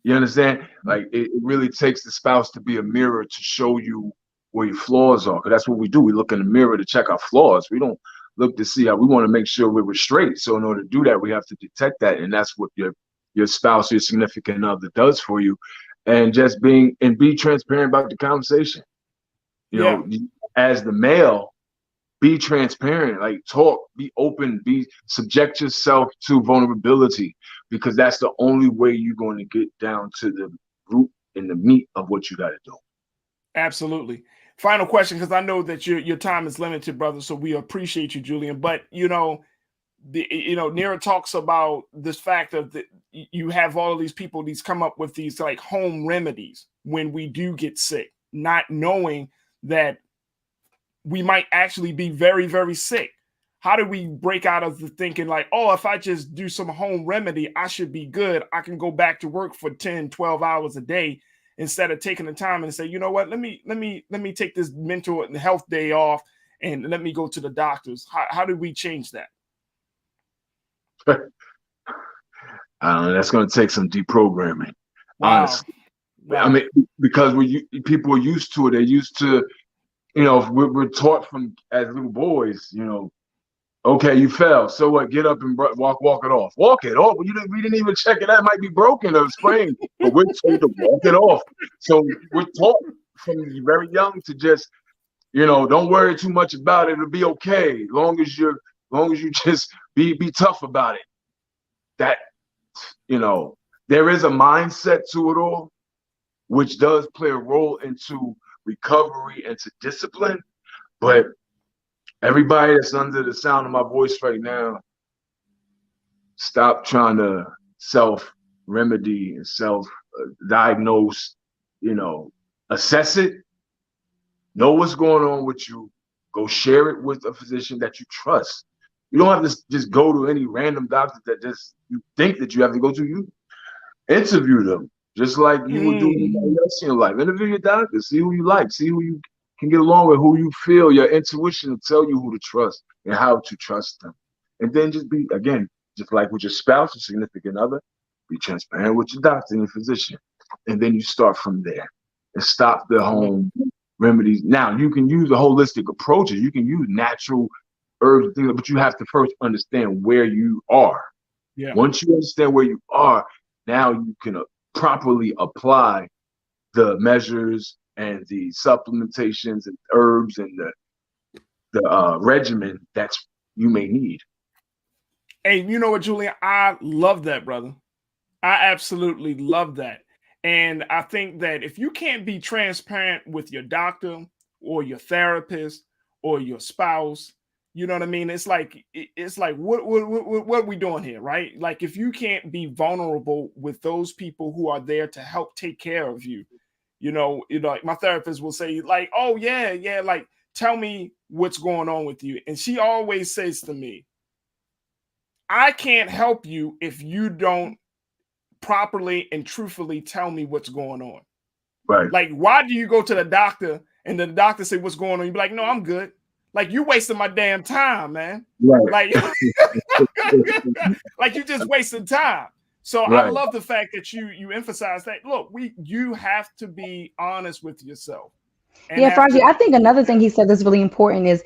You understand? Like, it really takes the spouse to be a mirror to show you where your flaws are, because that's what we do. We look in the mirror to check our flaws. We don't look to see how we want to make sure we're straight. So in order to do that, we have to detect that, and that's what your spouse, your significant other, does for you. And just be transparent about the conversation. You know, as the male, be transparent, like talk, be open, subject yourself to vulnerability, because that's the only way you're going to get down to the root and the meat of what you got to do. Absolutely. Final question, because I know that your time is limited, brother. So we appreciate you, Julian. But Nira talks about this fact of that you have all of these people, these come up with these like home remedies when we do get sick, not knowing that we might actually be very, very sick. How do we break out of the thinking like, oh, if I just do some home remedy, I should be good. I can go back to work for 10, 12 hours a day, instead of taking the time and say, you know what, let me take this mental and health day off and let me go to the doctors. How do we change that? That's going to take some deprogramming. Wow. Honestly. Wow. I mean, because people are used to it. They're used to, we're taught from as little boys, okay, you fell. So what? Get up and walk it off. Walk it off. We didn't even check it. That might be broken or sprained, but we're told to walk it off. So we're taught from very young to just, don't worry too much about it. It'll be okay. Long as you just be tough about it. That, there is a mindset to it all, which does play a role into recovery and to discipline. But everybody that's under the sound of my voice right now, stop trying to self-remedy and self-diagnose, assess it, know what's going on with you, go share it with a physician that you trust. You don't have to just go to any random doctor that just you think that you have to go to. You interview them, just like you would do anybody else in your life. Interview your doctor, see who you like, see who you can get along with, who you feel. Your intuition will tell you who to trust and how to trust them. And then just be, again, just like with your spouse or significant other, be transparent with your doctor and your physician. And then you start from there and stop the home remedies. Now, you can use a holistic approaches. You can use natural herbs and things, but you have to first understand where you are. Yeah. Once you understand where you are, now you can properly apply the measures and the supplementations and herbs and the regimen that you may need. Hey, you know what, Julian? I love that, brother. I absolutely love that. And I think that if you can't be transparent with your doctor or your therapist or your spouse, you know what I mean? It's like what are we doing here, right? Like if you can't be vulnerable with those people who are there to help take care of you, like my therapist will say, like, oh yeah, like tell me what's going on with you. And she always says to me, I can't help you if you don't properly and truthfully tell me what's going on. Right. Like, why do you go to the doctor and the doctor say what's going on? You be like, no, I'm good. Like, you wasting my damn time, man. Right. Like you just wasting time. So right. I love the fact that you emphasize that. Look, you have to be honest with yourself. Yeah, Farajii, I think another thing he said that's really important is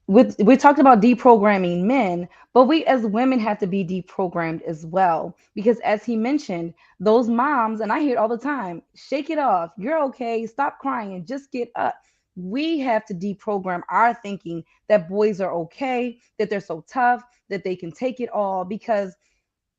we talked about deprogramming men, but we as women have to be deprogrammed as well. Because as he mentioned, those moms, and I hear it all the time, shake it off. You're okay. Stop crying and just get up. We have to deprogram our thinking that boys are okay, that they're so tough, that they can take it all because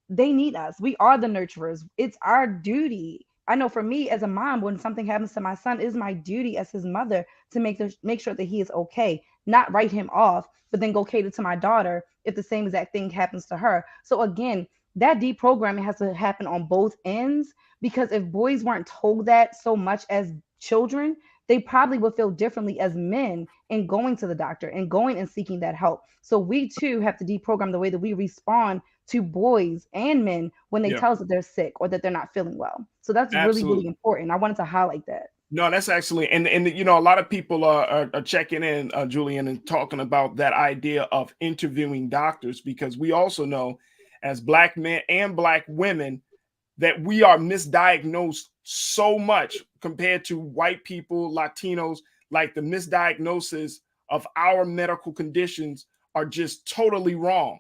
they need us. We are the nurturers. It's our duty. I know for me as a mom, when something happens to my son, it is my duty as his mother to make sure that he is okay, not write him off, but then go cater to my daughter if the same exact thing happens to her. So again, that deprogramming has to happen on both ends, because if boys weren't told that so much as children, they probably would feel differently as men in going to the doctor and going and seeking that help. So we too have to deprogram the way that we respond to boys and men when they tell us that they're sick or that they're not feeling well. So that's really, really important. I wanted to highlight that. No, that's actually, and a lot of people are checking in, Julian, and talking about that idea of interviewing doctors, because we also know as Black men and Black women that we are misdiagnosed so much compared to white people, Latinos. Like the misdiagnosis of our medical conditions are just totally wrong.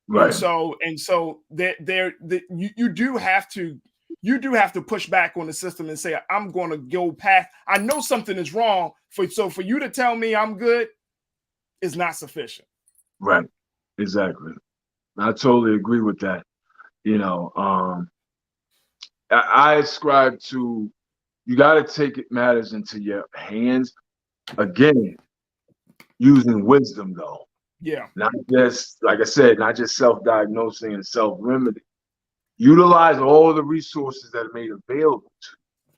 Right. And so you do have to push back on the system and say, I'm going to go past. I know something is wrong. So for you to tell me I'm good is not sufficient. Right. Exactly. I totally agree with that. I ascribe to, you got to take matters into your hands. Again, using wisdom though. Yeah. Not just, like I said, not just self-diagnosing and self-remedy. Utilize all the resources that are made available to you.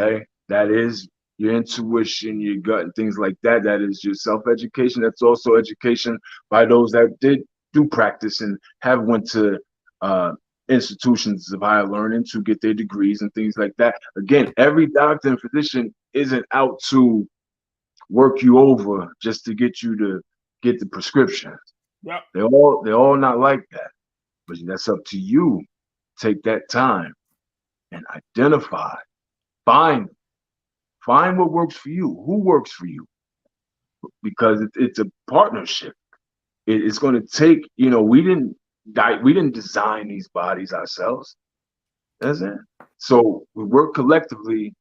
Okay? That is your intuition, your gut, and things like that. That is your self-education. That's also education by those that did do practice and have went to institutions of higher learning to get their degrees and things like that. Again, every doctor and physician isn't out to work you over just to get you to get the prescriptions. Yep. They're all not like that. But that's up to you. Take that time and identify, find what works for you, who works for you, because it's a partnership. It's going to take, we didn't design these bodies ourselves. That's it. So we work collectively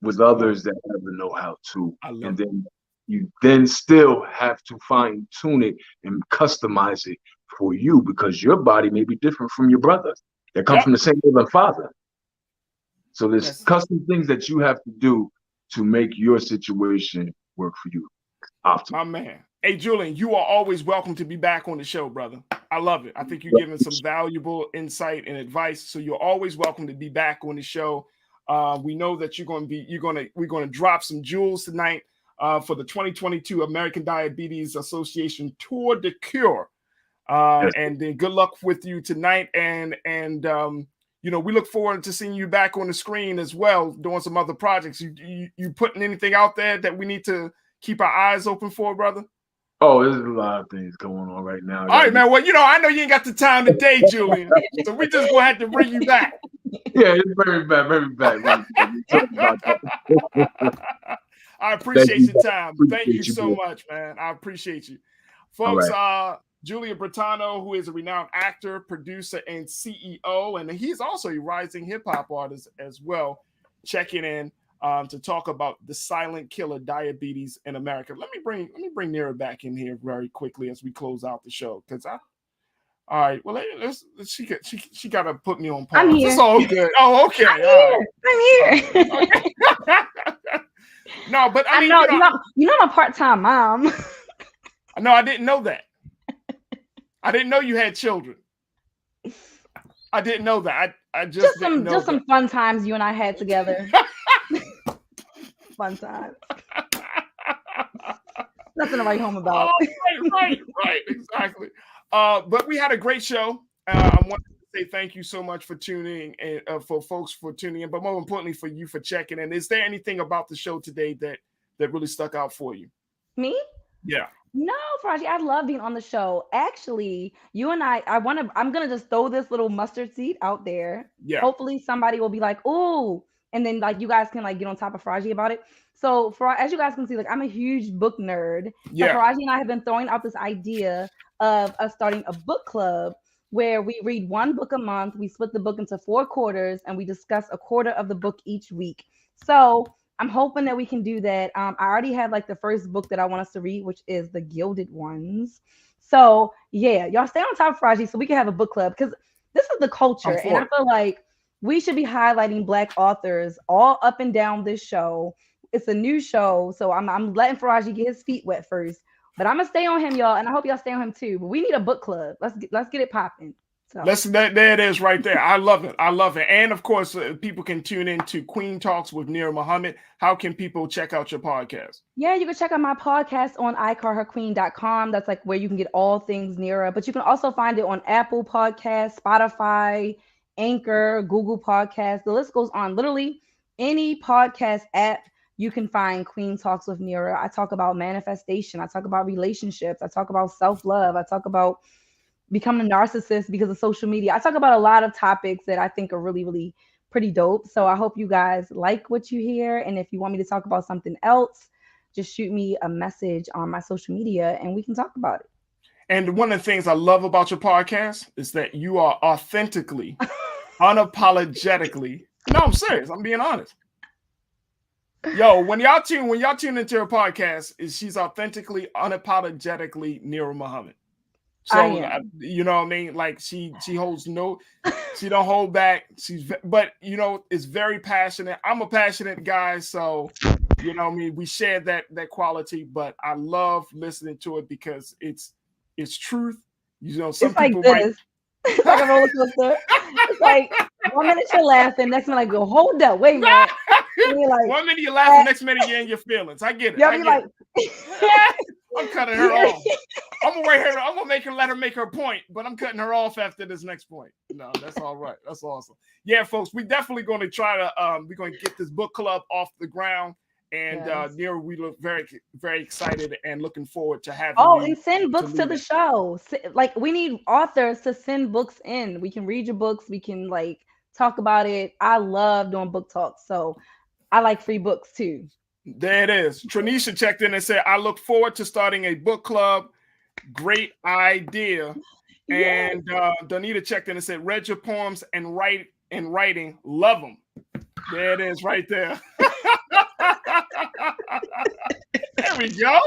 with others that have the know-how too. And then you then still have to fine tune it and customize it for you, because your body may be different from your brother that come from the same mother and father. So there's custom things that you have to do to make your situation work for you. My man. Hey, Julian, you are always welcome to be back on the show, brother. I love it. I think you're giving some valuable insight and advice. So you're always welcome to be back on the show. We know that we're going to drop some jewels tonight for the 2022 American Diabetes Association Tour de Cure. And then good luck with you tonight. And we look forward to seeing you back on the screen as well, doing some other projects. You putting anything out there that we need to keep our eyes open for, brother? Oh, there's a lot of things going on right now. All right, man. Well, I know you ain't got the time today, Julian. So we just gonna have to bring you back. Yeah, it's very bad. I appreciate your time. Thank you so much, man. I appreciate you. Folks, Julia Britano, who is a renowned actor, producer, and CEO, and he's also a rising hip-hop artist as well, checking in to talk about the silent killer, diabetes in America. Let me bring Nira back in here very quickly as we close out the show, because All right. Well, she got to put me on pause. I'm here. It's all good. Oh, okay. I'm here. Okay. No, but I mean, know, I'm a part-time mom. No, I didn't know that. I didn't know you had children. I didn't know that. I just didn't know some fun times you and I had together. Fun times. Nothing to write home about. Oh, right, exactly. But we had a great show. I wanted to say thank you so much for tuning in, for folks for tuning in, but more importantly for you for checking in. Is there anything about the show today that really stuck out for you? Me? Yeah. No, Farajii, I love being on the show. Actually, you and I'm gonna just throw this little mustard seed out there. Yeah. Hopefully somebody will be like, ooh, and then like you guys can like get on top of Farajii about it. So as you guys can see, like I'm a huge book nerd. Yeah. So Farajii and I have been throwing out this idea of us starting a book club where we read one book a month. We split the book into 4 quarters and we discuss a quarter of the book each week. So I'm hoping that we can do that. I already have like the first book that I want us to read, which is The Gilded Ones. So yeah, y'all stay on top of Farajii so we can have a book club because this is the culture. And I feel like we should be highlighting Black authors all up and down this show. It's a new show. So I'm letting Farajii get his feet wet first. But I'm gonna stay on him, y'all, and I hope y'all stay on him too. But we need a book club. Let's get it popping. So. There it is right there. I love it. And of course, people can tune in to Queen Talks with Nira Muhammad. How can people check out your podcast? Yeah, you can check out my podcast on iCallHerQueen.com. That's like where you can get all things Nira. But you can also find it on Apple Podcasts, Spotify, Anchor, Google Podcasts. The list goes on. Literally any podcast app, you can find Queen Talks with Nira. I talk about manifestation. I talk about relationships. I talk about self-love. I talk about becoming a narcissist because of social media. I talk about a lot of topics that I think are really, really pretty dope. So I hope you guys like what you hear. And if you want me to talk about something else, just shoot me a message on my social media and we can talk about it. And one of the things I love about your podcast is that you are authentically, unapologetically. No, I'm serious. I'm being honest. Yo, when y'all tune into her podcast, she's authentically, unapologetically Nira Muhammad. So you know what I mean? Like she holds she don't hold back. But you know, it's very passionate. I'm a passionate guy, so you know what I mean, we share that quality, but I love listening to it because it's truth. You know, some people might it's like a roller coaster. It's like 1 minute you're laughing, next minute like go, hold up, wait a minute. Like, 1 minute you're laughing, next minute you're in your feelings. I get it. I get it. I'm cutting her off. I'm gonna let her make her point, but I'm cutting her off after this next point. No, that's all right. That's awesome. Yeah, folks, we definitely going to try to we're going to get this book club off the ground. And Nira, we look very, very excited and looking forward to having you. And send books to the show. Like we need authors to send books in. We can read your books. We can like talk about it. I love doing book talks, so I like free books too. There it is. Tranisha checked in and said, "I look forward to starting a book club. Great idea." Yes. And Donita checked in and said, "Read your poems and writing. Love them." There it is, right there. There we go.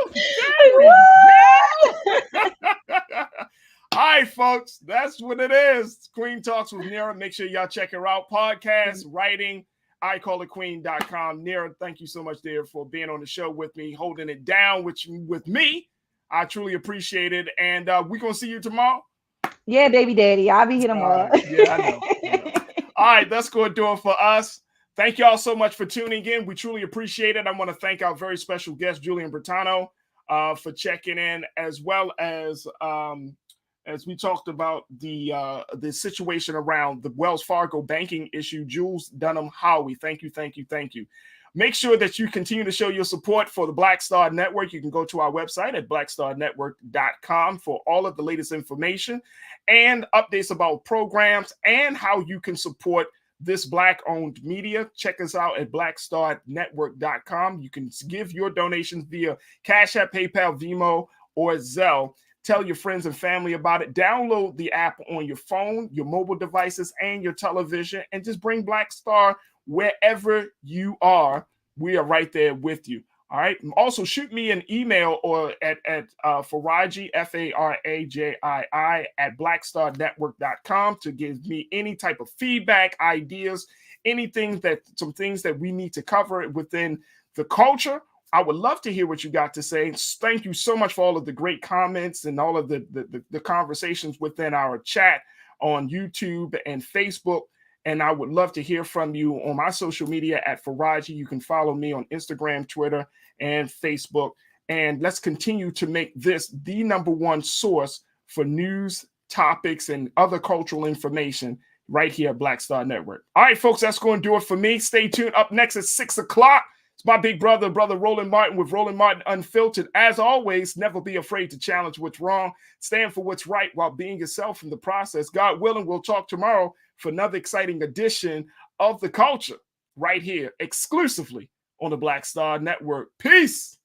All right, folks, that's what it is. Queen Talks with Nira. Make sure y'all check her out. Podcast, writing, iCallHerQueen.com. Nira, thank you so much, dear, for being on the show with me, holding it down with me. I truly appreciate it. And we're going to see you tomorrow. Yeah, baby daddy. I'll be here tomorrow. Yeah, I know. All right, that's going to do it for us. Thank y'all so much for tuning in. We truly appreciate it. I want to thank our very special guest, Julian Bertano, for checking in, as well as we talked about the situation around the Wells Fargo banking issue. Jules Dunham Howie, thank you. Make sure that you continue to show your support for the Black Star Network. You can go to our website at blackstarnetwork.com for all of the latest information and updates about programs and how you can support this Black-owned media. Check us out at blackstarnetwork.com. You can give your donations via Cash App, PayPal, Venmo, or Zelle. Tell your friends and family about it. Download the app on your phone, your mobile devices, and your television, and just bring Black Star wherever you are. We are right there with you. All right. Also, shoot me an email or at Farajii, Farajii at blackstarnetwork.com to give me any type of feedback, ideas, some things that we need to cover within the culture. I would love to hear what you got to say. Thank you so much for all of the great comments and all of the conversations within our chat on YouTube and Facebook. And I would love to hear from you on my social media at Farajii. You can follow me on Instagram, Twitter, and Facebook. And let's continue to make this the #1 source for news, topics, and other cultural information right here at Black Star Network. All right, folks, that's going to do it for me. Stay tuned. Up next at 6 o'clock. It's my big brother Roland Martin with Roland Martin Unfiltered. As always, never be afraid to challenge what's wrong. Stand for what's right while being yourself in the process. God willing, we'll talk tomorrow for another exciting edition of The Culture right here exclusively on the Black Star Network. Peace.